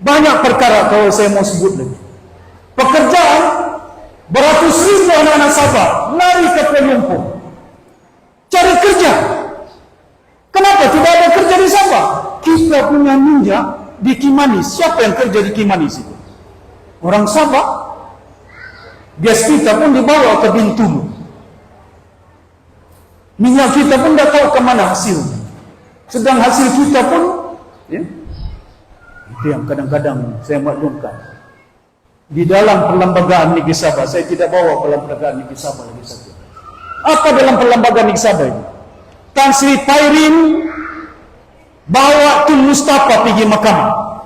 Banyak perkara kalau saya mau sebut lagi. Pekerjaan, beratus ribu anak-anak Sabah lari ke Kuala Lumpur cari kerja. Kenapa tidak ada kerja di Sabah? Kita punya ninja di Kimanis. Siapa yang kerja di Kimanis itu? Orang Sabah. Gas kita pun dibawa ke Bintulu. Minyak kita pun tidak tahu kemana hasilnya. Sedang hasil kita pun, ya, itu yang kadang-kadang saya maklumkan. Di dalam perlembagaan Negeri Sabah, saya tidak bawa perlembagaan Negeri Sabah lagi satu. Apa dalam perlembagaan Negeri Sabah ini? Tan Sri Pairin bawa Tun Mustafa pergi mahkamah.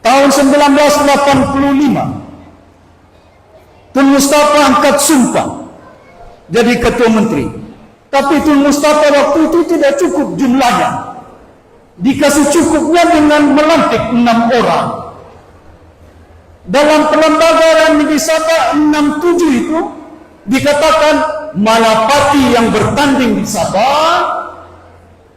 Tahun 1985, Tun Mustafa angkat sumpah jadi ketua menteri. Tapi Tun Mustafa waktu itu tidak cukup jumlahnya. Dikasih cukupnya dengan melantik 6 orang. Dalam perlembagaan Negeri Sabah 67 itu dikatakan mana parti yang bertanding di Sabah,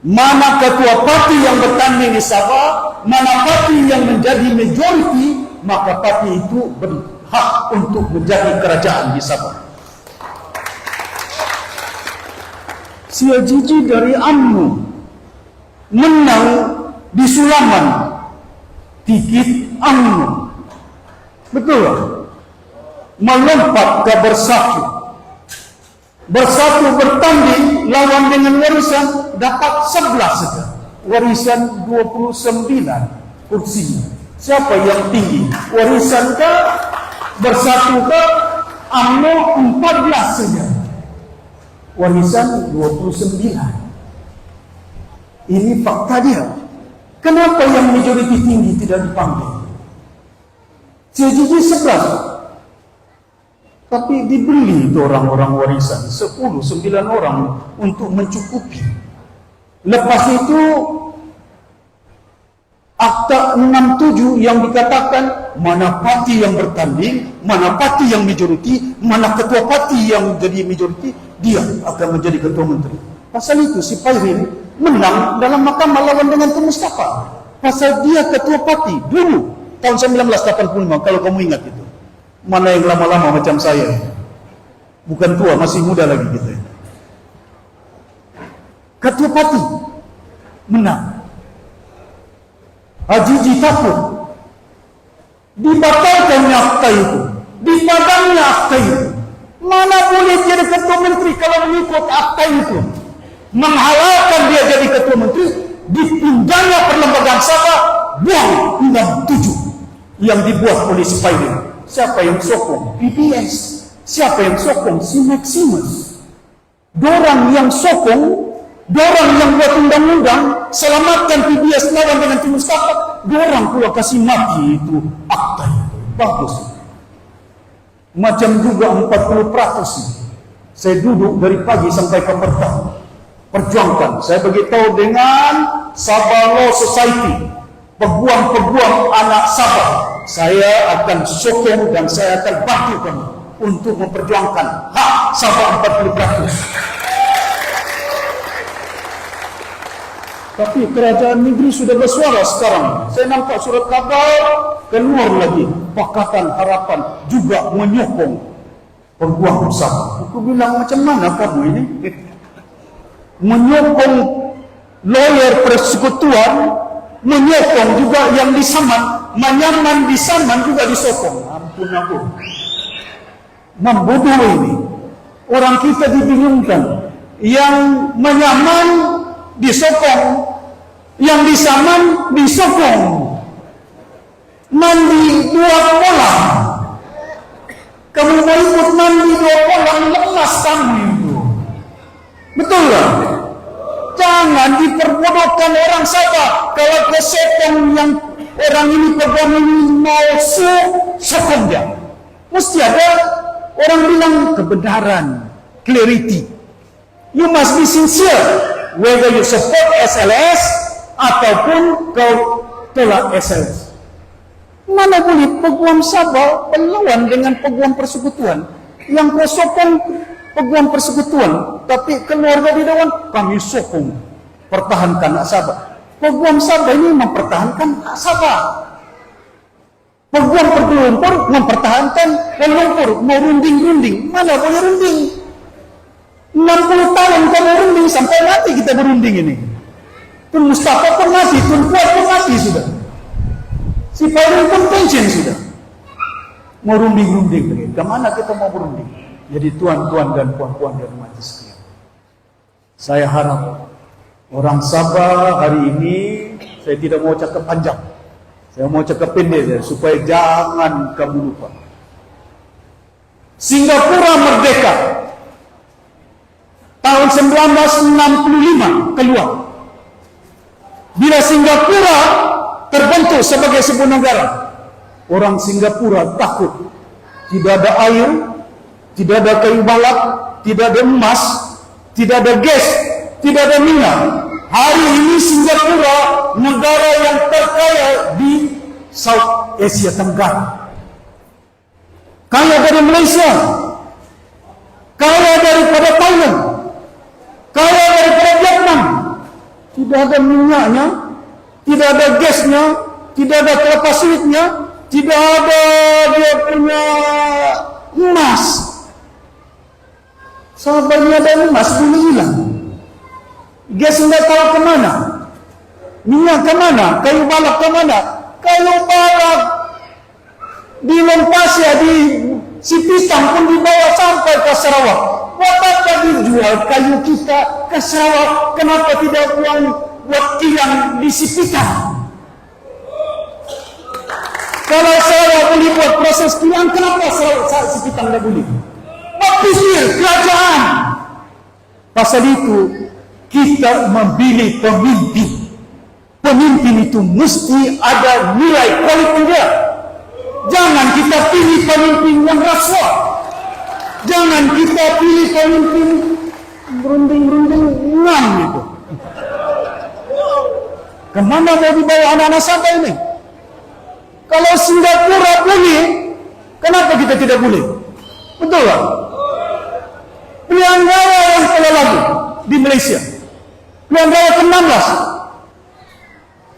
mana ketua parti yang bertanding di Sabah, mana parti yang menjadi majoriti, maka parti itu berhak untuk menjadi kerajaan di Sabah. Sia Jiji dari UMNO menang di Sulaman, tikit UMNO, betul? Melompat ke Bersatu bertanding lawan dengan Warisan dapat 11 saja. Warisan 29 kursinya. Siapa yang tinggi? Warisan ke Bersatu ke UMNO 14 saja. Warisan 29. Ini fakta dia. Kenapa yang majoriti tinggi tidak dipanggil? Jadi 11. Tapi dibeli itu orang-orang Warisan 10, 9 orang untuk mencukupi. Lepas itu Akta 67 yang dikatakan mana parti yang bertanding, mana parti yang majoriti, mana ketua parti yang jadi majoriti, dia akan menjadi ketua menteri. Pasal itu si Pairin menang dalam mahkamah lawan dengan Tun Mustafa. Pasal dia ketua parti dulu tahun 1985 kalau kamu ingat itu. Mana yang lama-lama macam saya, bukan tua, masih muda lagi kita. Ketua parti menang. Haji takut. Dibatalkannya akta itu, dipadamnya akta itu. Mana boleh jadi ketua menteri kalau mengikut akta itu? Menghalalkan dia jadi ketua menteri, dipindahnya perlembagaan Sabah, buang undang 7 yang dibuat oleh si Pairin. Siapa yang sokong? PPS. Siapa yang sokong? Si Maximus. Dorang yang sokong, dorang yang buat undang-undang, selamatkan PBS lawan dengan Tun Mustafa, dorang pula kasih mati itu akta itu. Bagus. Macam juga 40%. Saya duduk dari pagi sampai ke petang. Perjuangkan. Saya beritahu dengan Sabah Law Society, peguam-peguam anak Sabah, saya akan sokong dan saya akan bantu kamu untuk memperjuangkan hak Sabah 40%. Tapi kerajaan negeri sudah bersuara sekarang. Saya nampak surat khabar keluar lagi. Pakatan Harapan juga menyokong peguam Sabah. Aku bilang macam mana kamu ini? Menyokong lawyer persekutuan, menyokong juga yang di Saman, Manyaman di Saman juga disokong. Ampun aku. Membodoh ini. Orang kita dibingungkan. Yang Manyaman disokong, yang di Saman disokong. Mandi 2 kolam. Kamu mau ikut mandi 2 kolam, lepas kamu itu. Betul tak? Jangan diperbodohkan orang Sabah. Kalau kau sokong yang orang ini peguam ini mau sokong dia. Mesti ada orang bilang kebenaran, clarity. You must be sincere. Whether you support SLS ataupun kau tolak SLS. Mana boleh peguam Sabah melawan dengan peguam persekutuan yang kau sokong peguam persekutuan, tapi keluarga di dewan kami sokong pertahankan hak Sabah. Peguam Sabah ini mempertahankan hak Sabah. Peguam Lumpur mempertahankan Lumpur, mau runding-runding, mana boleh runding? 60 tahun kamu runding sampai mati kita berunding ini. Tun Mustafa pun mati, Tun Fuad pun mati sudah. Si Fairul pun pensiun sudah. Mau runding-runding lagi. Kemana kita mau berunding? Jadi tuan-tuan dan puan-puan dari majelis sekalian, saya harap orang Sabah hari ini, saya tidak mau cakap panjang, saya mau cakap pendek saja, supaya jangan kamu lupa. Singapura merdeka tahun 1965 keluar. Bila Singapura terbentuk sebagai sebuah negara, orang Singapura takut. Tidak ada air, tidak ada kayu balak, tidak ada emas, tidak ada gas, tidak ada minyak. Hari ini Singapura negara yang terkaya di South Asia Tenggara. Kaya dari Malaysia, kaya daripada Thailand, kaya daripada Vietnam. Tidak ada minyaknya, tidak ada gasnya, tidak ada kelapa sawitnya, tidak ada dia punya emas. Sahabatnya ada emas boleh hilang. Gas tidak tahu kemana, minyak kemana, kayu balak kemana. Kayu balak di Lompasia, di Sipitang pun dibawa sampai ke Sarawak. Buat apa dijual kayu kita ke Sarawak? Kenapa tidak buat kilang di Sipitang? Kalau Sarawak boleh buat proses kilang, kenapa Sipitang tidak boleh? Buat pikir kerajaan. Pasal itu kita memilih pemimpin. Pemimpin itu mesti ada nilai kualitas dia. Jangan kita pilih pemimpin yang rasuah. Jangan kita pilih pemimpin berunding-runding ngam itu. Kemana mau dibawa anak-anak Sabah ini? Kalau Singapura boleh, kenapa kita tidak boleh? Betul tak? Pilihan raya yang telah lalu di Malaysia, pilihan raya ke-16,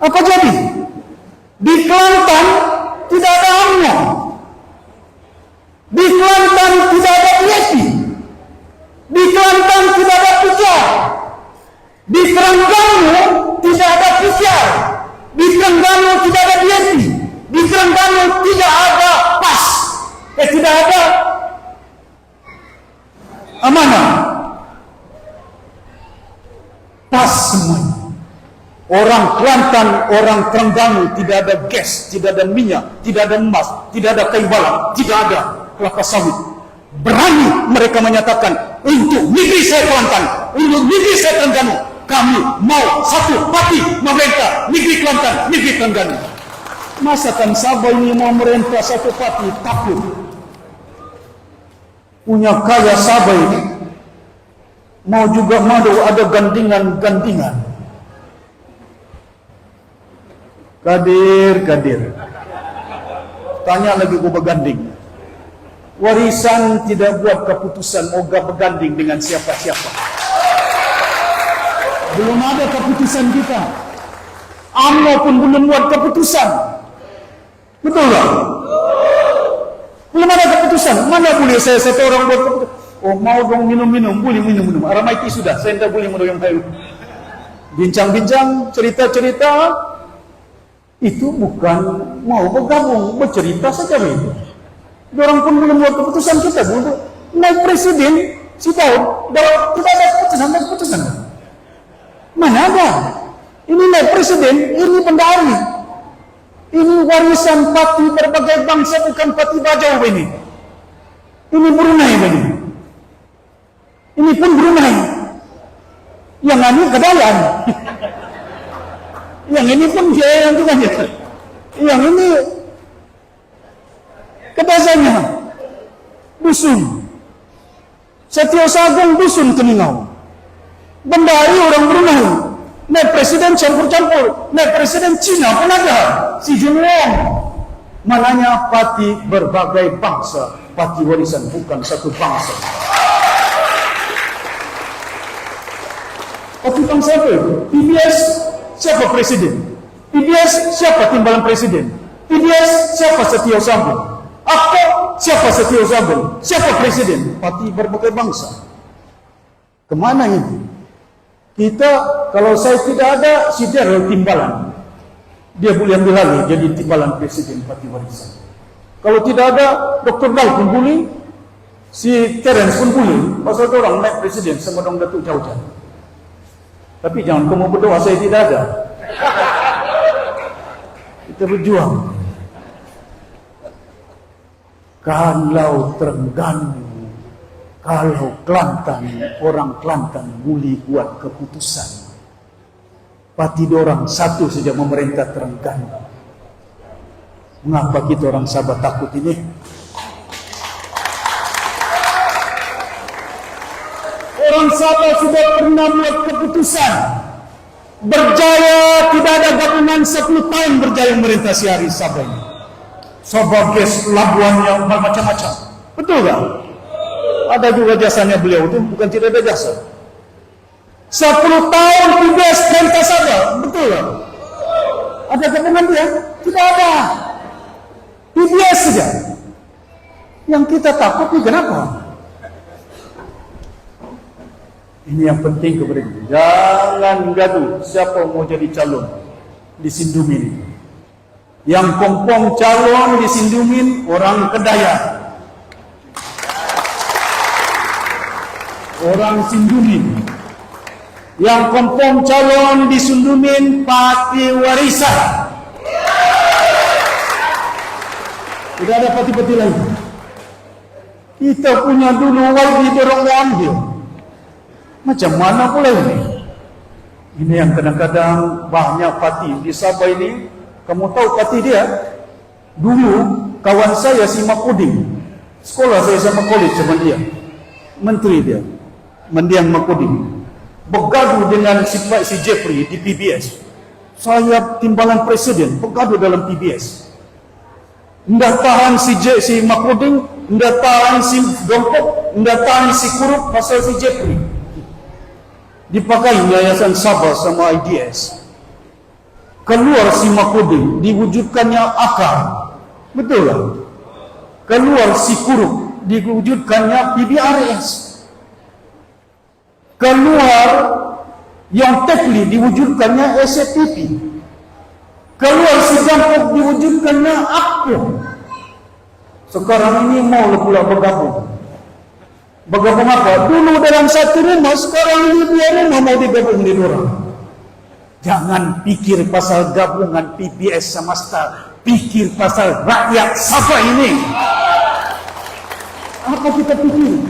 apa jadi? Di Kelantan tidak ada UMNO. Di Kelantan tidak ada PAP. Di Kelantan tidak ada PKR. Di Terengganu tidak ada PKR. Di Terengganu tidak ada PAP. Di Terengganu tidak ada PAS. Tidak ada amanah. PAS semuanya. Orang Kelantan, orang Terengganu tidak ada gas, tidak ada minyak, tidak ada emas, tidak ada kayu balak, tidak ada kelapa sawit. Berani mereka menyatakan, untuk negeri saya Kelantan, untuk negeri saya Terengganu, kami mau satu parti memerintah negeri Kelantan, negeri Terengganu. Masakan Sabah ini mau merintah satu parti? Takut. Punya kaya Sabah ini mau juga malu ada gandingan-gandingan. Kadir. Tanya lagi gua berganding. Warisan tidak buat keputusan moga berganding dengan siapa-siapa. Belum ada keputusan kita. UMNO pun belum buat keputusan. Betul tak? Belum ada keputusan. Mana boleh saya satu orang buat keputusan? Oh mau dong minum-minum, boleh minum-minum. Aramaiti sudah, saya tidak boleh minum yang baru. Bincang-bincang, cerita-cerita, itu bukan mau bergabung, bercerita saja itu. Orang pun belum buat keputusan, kita belum. Naik presiden, si tahu, tidak ada keputusan. Mana ada? Ini naik presiden, ini bendahari. Ini warisan parti berbagai bangsa, bukan parti Bajau ini. Ini Brunei ini. Ini pun Brunei. Yang ini Kedayan. Yang ini pun dia yang tuh. Yang ini kebiasaannya dusun. Setiausaha dusun Keningau. Bendahari orang Brunei. Naik presiden campur-campur. Naik presiden Cina pun ada. Si Jun Wong. Mananya parti berbagai bangsa. Parti warisan bukan satu bangsa. Parti bangsa apa itu? PBS siapa presiden? PBS siapa timbalan presiden? PBS siapa Setiausaha? Apa siapa Setiausaha? Siapa presiden? Parti berbagai bangsa. Kemana itu? Kita, kalau saya tidak ada, si Daryl timbalan. Dia boleh ambil alih jadi timbalan presiden parti warisan. Kalau tidak ada, Dr. Dal pun boleh, si Terence pun boleh. Pasal orang naik presiden sama dong Datuk jauh-jauh. Tapi jangan kamu berdoa saya tidak ada. Kita berjuang. Kalau Terengganu, kalau Kelantan, orang Kelantan boleh buat keputusan. Parti dorang satu saja memerintah Terengganu. Mengapa kita orang Sabah takut ini? Orang Sabah sudah pernah buat keputusan. Berjaya, tidak ada gabungan 10 tahun berjaya memerintah Siari Sabah ini. Sabah gas labuan yang macam-macam. Betul tak? Ada juga jasanya beliau itu, bukan tidak ada jasa. 10 tahun tugas perintah Sabah. Betul tak? Ada gabungan dia? Tidak ada. PBS saja. Yang kita takut ni kenapa? Ini yang penting kepada kita. Jangan gaduh siapa mau jadi calon di Sindumin. Yang kompong calon di Sindumin orang Kedaya. Orang Sindumin. Yang kompong calon di Sindumin parti warisan. Tidak ada parti-parti lain. Kita punya dulu wajib dorong ambil. Macam mana pula ini? Ini yang kadang-kadang banyak parti di Sabah ini. Kamu tahu parti dia? Dulu kawan saya si Makuding. Sekolah saya sama college sama dia. Menteri dia. Mendiang Makuding. Bergaduh dengan si Jeffrey di PBS. Saya timbalan presiden. Bergaduh dalam PBS. Nggak tahan si Makuding. Nggak tahan si Dompok. Nggak tahan si Kurup pasal si Jeffrey. Dipakai Yayasan Sabah sama IDS. Keluar si Makuding, diwujudkannya akar. Betul tak? Keluar si Kurup, diwujudkannya PBRS. Keluar yang Tekli, diwujudkannya SAPP. Keluar si Jampok, diwujudkannya APO. Sekarang ini mau pula bergabung. Bergabung apa? Dulu dalam satu rumah, sekarang ini 2 rumah mau digabung di orang. Jangan pikir pasal gabungan PBS sama Star. Pikir pasal rakyat Sabah ini. Apa kita pikir?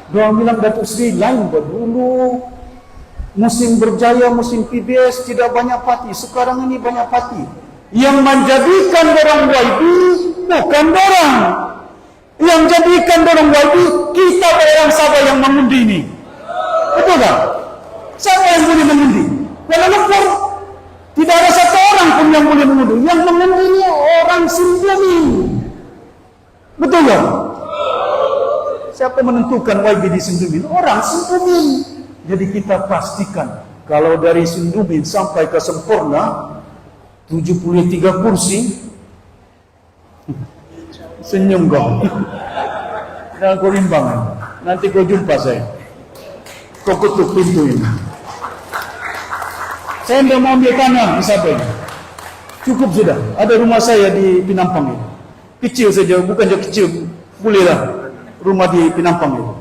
Diorang bilang Datuk Seri lain dulu. Musim berjaya, musim PBS tidak banyak parti. Sekarang ini banyak parti. Yang menjadikan orang YB bukan orang. Yang jadikan dorong wajib kita orang Sabah yang mengundi ini. Betul tak? Siapa yang boleh mengundi? Kuala Lumpur tidak ada satu orang pun yang boleh mengundi. Yang mengundi ini orang Sindumin. Betul tak? Siapa menentukan YB di Sindumin? Orang Sindumin. Jadi kita pastikan kalau dari Sindumin sampai ke Sempurna 73 kursi. Senyum kau. Jangan kau rimbang. Nanti kau jumpa saya. Kau ketuk pintu ini. Saya tidak mau ambil tanah di Sabah ini. Cukup sudah. Ada rumah saya di Pinampang ini. Kecil saja, bukan saja kecil. Bolehlah rumah di Pinampang ini.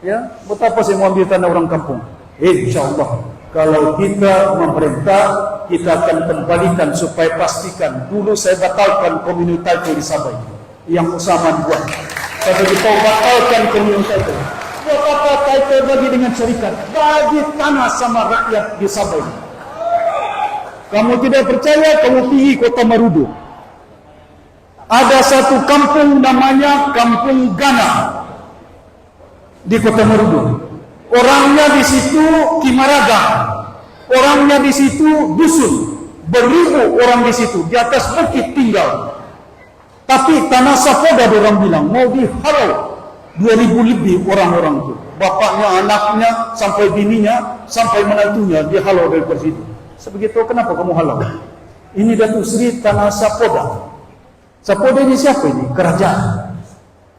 Ya, betapa saya mau ambil tanah orang kampung. InsyaAllah. Kalau kita memerintah, kita akan kembalikan supaya pastikan. Dulu saya batalkan komunitas di Sabah ini. Yang Usaman buat. Saya beritahu batalkan komunitas itu. Buat apa title bagi dengan syarikat? Bagi tanah sama rakyat di Sabah. Kamu tidak percaya, kamu pergi Kota Marudu. Ada satu kampung namanya Kampung Gana di Kota Marudu. Orangnya di situ Kimaraga, orangnya di situ dusun, beribu orang di situ, di atas bukit tinggal. Tapi tanah Sapoda orang bilang mau dihalau 2000 lebih orang-orang itu. Bapaknya, anaknya, sampai bininya, sampai menantunya dihalau dari situ. Sebegitu, kenapa kamu halau? Ini Datuk Seri tanah Sapoda. Sapoda ini siapa ini? Kerajaan.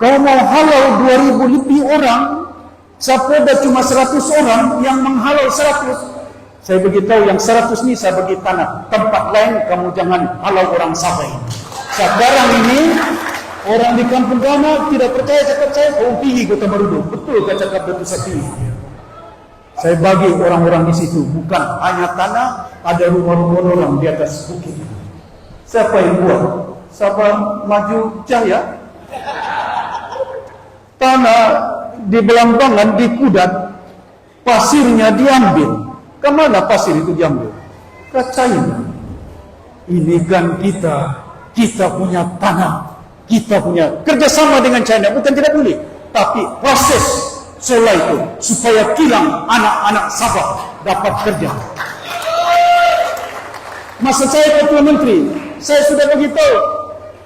Kau mau halau 2000 lebih orang, Sapoda cuma 100 orang, yang menghalau 100. Saya beritahu yang 100 ini saya bagi tanah. Tempat lain kamu jangan halau orang Sabah ini. Sekarang ini orang di Kampung Gana tidak percaya cakap saya, kau pergi Kota Marudu. Betul kata cakap Datuk Seri. Saya bagi orang-orang di situ, bukan hanya tanah, ada rumah-rumah orang di atas bukit. Siapa yang buat? Sabah Maju Jaya. Tanah di Belambangan, di Kudat, pasirnya diambil. Kemana pasir itu diambil? Ke China. Ini kan kita punya tanah, kita punya kerjasama dengan China, bukan tidak boleh. Tapi proses solar itu supaya kilang anak-anak Sabah dapat kerja. Masa saya Ketua Menteri, saya sudah beritahu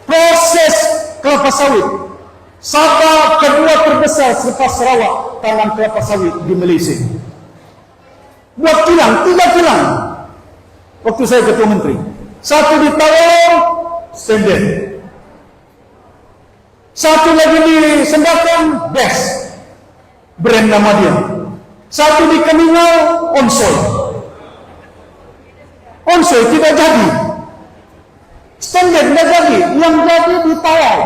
proses kelapa sawit. Sabah kedua terbesar selepas Sarawak tanam kelapa sawit di Malaysia. Buat kilang, 3 kilang. Waktu saya Ketua Menteri. Satu di Tawau, Senden. Satu lagi di Sembakang, Best. Brand nama dia. Satu di Keningau, Onsoi. Onsoi tidak jadi. Senden tidak jadi. Yang jadi di Tawau.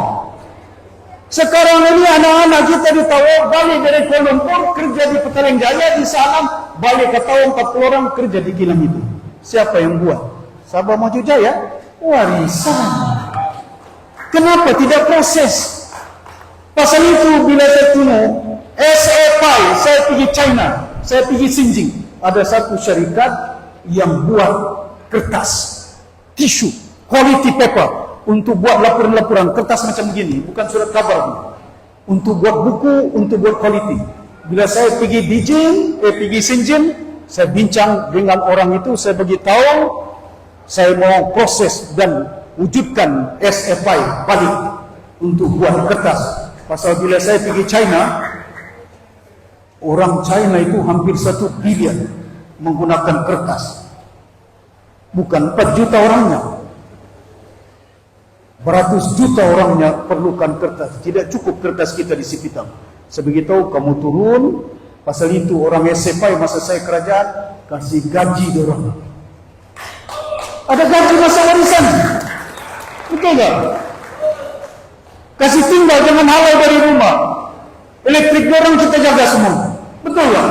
Sekarang ini anak-anak kita di Tawau balik dari Kuala Lumpur, kerja di Petaling Jaya, di Salam, balik ke Tawau 40 orang kerja di kilang itu. Siapa yang buat? Sabah Maju Jaya? Warisan. Kenapa tidak proses? Pasal itu bila saya tunggu SFI, saya pergi China, saya pergi Xinjiang, ada satu syarikat yang buat kertas, tisu, quality paper, untuk buat laporan-laporan, kertas macam begini, bukan surat khabar, untuk buat buku, untuk buat quality. Bila saya pergi Beijing, pergi Shenzhen, saya bincang dengan orang itu, saya beritahu saya mau proses dan wujudkan SFI balik untuk buat kertas. Pasal bila saya pergi China, orang China itu hampir 1 bilion menggunakan kertas. Bukan 4 juta orangnya, beratus juta orangnya perlukan kertas. Tidak cukup kertas kita di Sipitang. Sebegitu kamu turun, pasal itu orang SFI masa saya kerajaan kasih gaji dorang. Ada gaji masa warisan. Betul tak? Kasih tinggal, jangan halau dari rumah. Elektrik dorang kita jaga semua. Betul tak?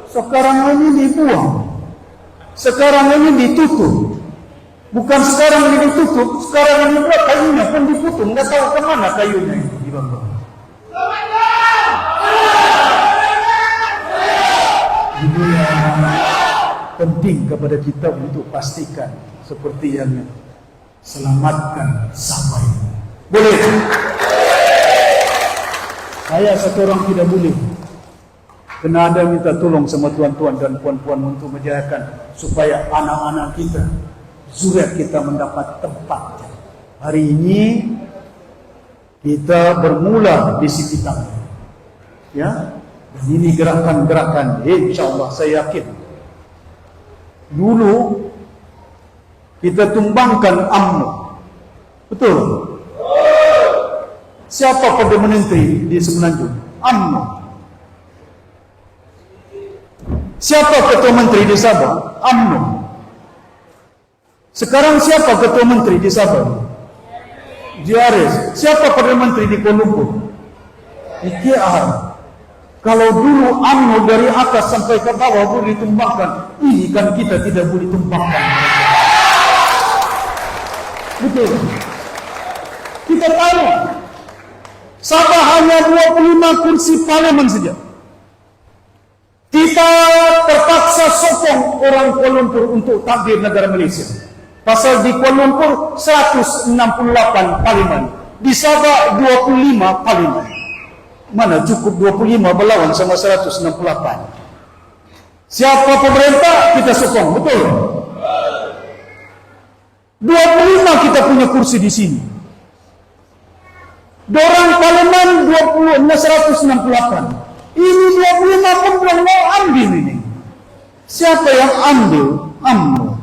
Sekarang ini dibuang. Sekarang ini ditutup. Bukan sekarang ini ditutup, sekarang ini pula kayunya pun ditutup. Tidak tahu ke mana kayunya itu dibangga. Ini yang penting kepada kita untuk pastikan seperti yang selamatkan Sabah ini. Boleh? Saya satu orang tidak boleh. Kena ada minta tolong sama tuan-tuan dan puan-puan untuk menjayakan supaya anak-anak kita, zuriat kita mendapat tempat. Hari ini kita bermula di Sipitang. Ya, dan ini gerakan-gerakan, insya-Allah saya yakin. Dulu kita tumbangkan UMNO. Betul? Siapa Perdana Menteri di Semenanjung? UMNO. Siapa Ketua Menteri di Sabah? UMNO. Sekarang siapa Ketua Menteri di Sabah? JRS. Siapa Perdana Menteri di Kuala Lumpur? IKR. Kalau dulu UMNO dari atas sampai ke bawah boleh ditumbangkan, ini kan kita tidak boleh tumbangkan. Betul. Kita tahu Sabah hanya 25 kursi parlimen saja. Kita terpaksa sokong orang Kuala Lumpur untuk takdir negara Malaysia. Pasal di Kuala Lumpur 168 parlimen, di Sabah 25 parlimen. Mana cukup 25 berlawan sama 168? Siapa pemerintah, kita sokong, betul? 25 kita punya kursi di sini. Dorang parlimen 168. Ini 25 pun belum mau ambil ini. Siapa yang ambil? UMNO.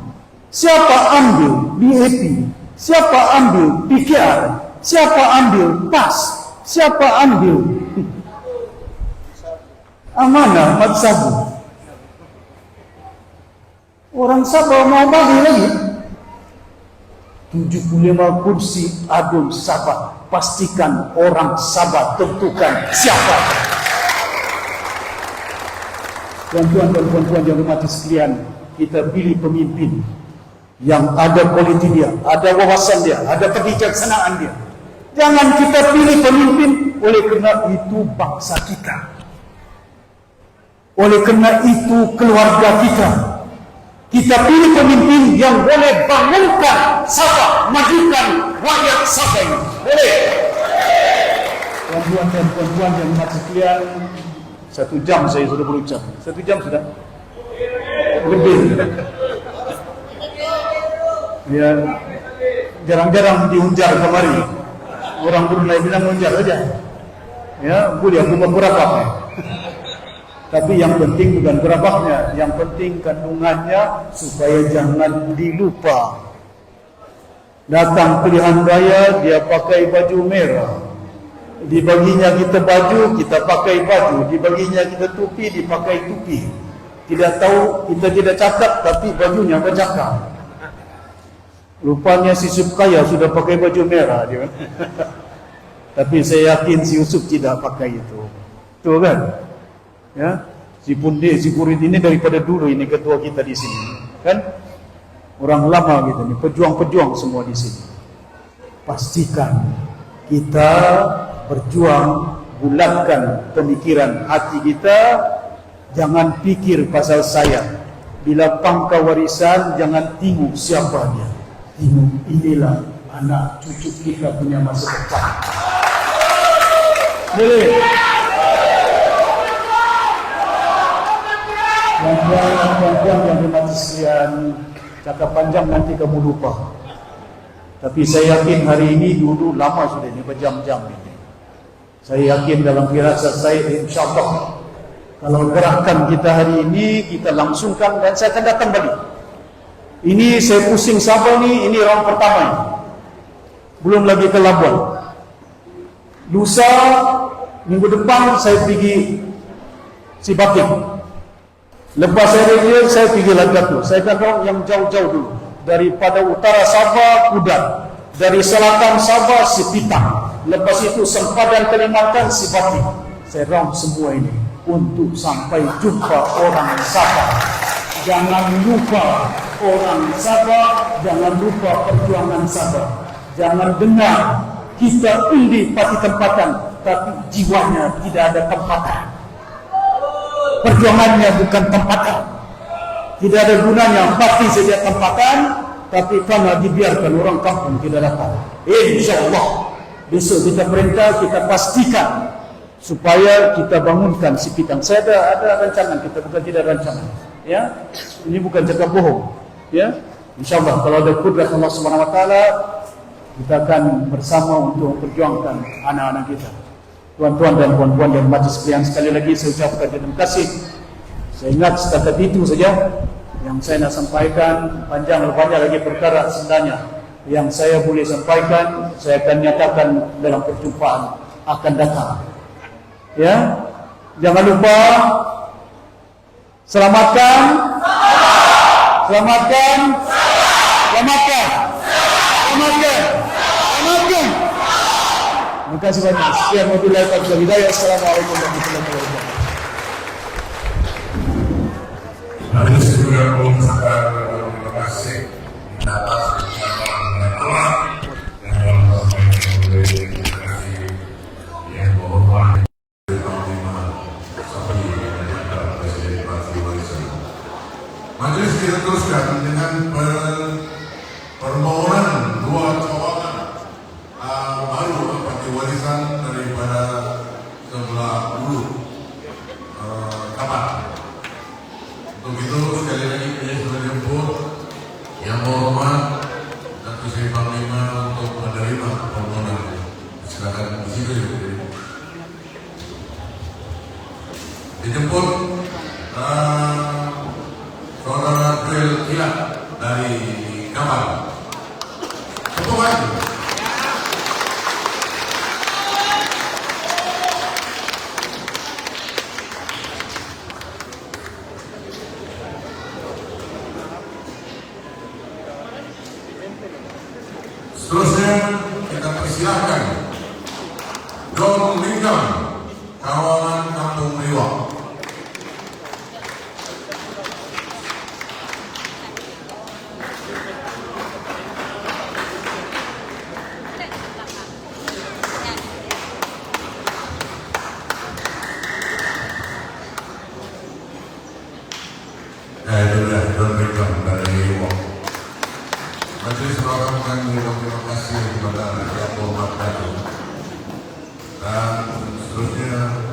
Siapa ambil? BAP. Siapa ambil? PKR. Siapa ambil? PAS. Siapa ambil? Amanah Mat Sabu. Orang Sabah mau bagi lagi 75 kursi Adun Sabah. Pastikan orang Sabah tentukan siapa. Tuan-tuan dan puan-puan yang hormati sekalian, kita pilih pemimpin yang ada kualiti dia, ada wawasan dia, ada kebijaksanaan dia. Jangan kita pilih pemimpin oleh kerana itu bangsa kita, oleh kerana itu keluarga kita. Kita pilih pemimpin yang boleh bangunkan Sabah, majukan rakyat Sabah ini. Boleh? Tuan-tuan dan puan-puan yang hormati sekalian, 1 jam saya sudah berucap. 1 jam sudah? Lebih. Ya, jarang-jarang diunjar kemari. Orang Brunei bilang unjar aja. Ya, boleh aku berapa. Tapi yang penting bukan berapanya, yang penting kandungannya supaya jangan dilupa. Datang pilihan raya, dia pakai baju merah. Dibaginya kita baju, kita pakai baju. Dibaginya kita tupi, dipakai tupi. Tidak tahu, kita tidak cakap, tapi bajunya bercakap. Rupanya si Subkaya sudah pakai baju merah dia. Tapi saya yakin si Yusuf tidak pakai itu. Betul kan? Ya, si Pundi, si Kurit ini daripada dulu ini ketua kita di sini, kan? Orang lama gitu nih, pejuang-pejuang semua di sini. Pastikan kita berjuang, bulatkan pemikiran hati kita, jangan pikir pasal saya. Bila pangkal warisan, jangan tengok siapa dia. Tengok inilah anak cucu kita punya masa depan. Boleh? Tuan-tuan yang hormati sekalian, cakap panjang nanti kamu lupa. Tapi saya yakin hari ini dulu lama sudah ini, berjam-jam ini. Saya yakin dalam firasat saya, insyaAllah kalau gerakan kita hari ini kita langsungkan dan saya akan datang balik. Ini saya pusing Sabah ni, ini round pertama ini. Belum lagi ke Labuan. Lusa minggu depan saya pergi Sibatik. Lepas saya pergi Lagatu. Saya akan yang jauh-jauh dulu. Daripada utara Sabah, Kudat. Dari selatan Sabah, Sipitang. Lepas itu sempadan Kalimantan, Sibatik. Saya round semua ini untuk sampai jumpa orang Sabah. Jangan lupa orang Sabah, jangan lupa perjuangan Sabah. Jangan dengar kita undi pati tempatan, tapi jiwanya tidak ada tempatan. Perjuangannya bukan tempatan. Tidak ada gunanya pati saja tempatan, tapi karena dibiarkan orang kampung tidak dapat. InsyaAllah besok kita perintah, kita pastikan supaya kita bangunkan Sipitang. Saya ada rancangan, kita bukan tidak rancangan. Ya, ini bukan cakap bohong. Ya, InsyaAllah kalau ada kudrat Allah Subhanahu Wa Taala, kita akan bersama untuk memperjuangkan anak-anak kita. Tuan-tuan dan puan-puan yang hormati sekalian, sekali lagi saya ucapkan terima kasih. Saya ingat setakat itu saja yang saya nak sampaikan. Panjang banyak lagi perkara sebenarnya yang saya boleh sampaikan, saya akan nyatakan dalam perjumpaan akan datang. Ya, jangan lupa selamatkan, selamatkan, selamatkan, selamatkan, selamatkan. Terima kasih banyak. Sekian wabillahi taufiq wal hidayah. Assalamualaikum warahmatullahi wabarakatuh. Kami juga mengucapkan terima kasih atas ucapan Allah dan kasih yang berhormat Panglima seperti yang Presiden Parti Warisan. Majelis kita teruskan dengan daripada sebelah dulu kamar. Untuk itu sekali lagi saya sudah jemput yang hormat dan saya Panglima untuk menerima permohonan. Silakan di situ ya. Dijemput saudara Duel Kilat dari kamar. Tepuk lagi. Seterusnya kita persilahkan Don Lincoln, kawalan Kampung Riwak. Itu dah Don Lincoln dari Riwak. Majelis Perwakilan kami terima kasih kepada Rakyat Hormat dan seterusnya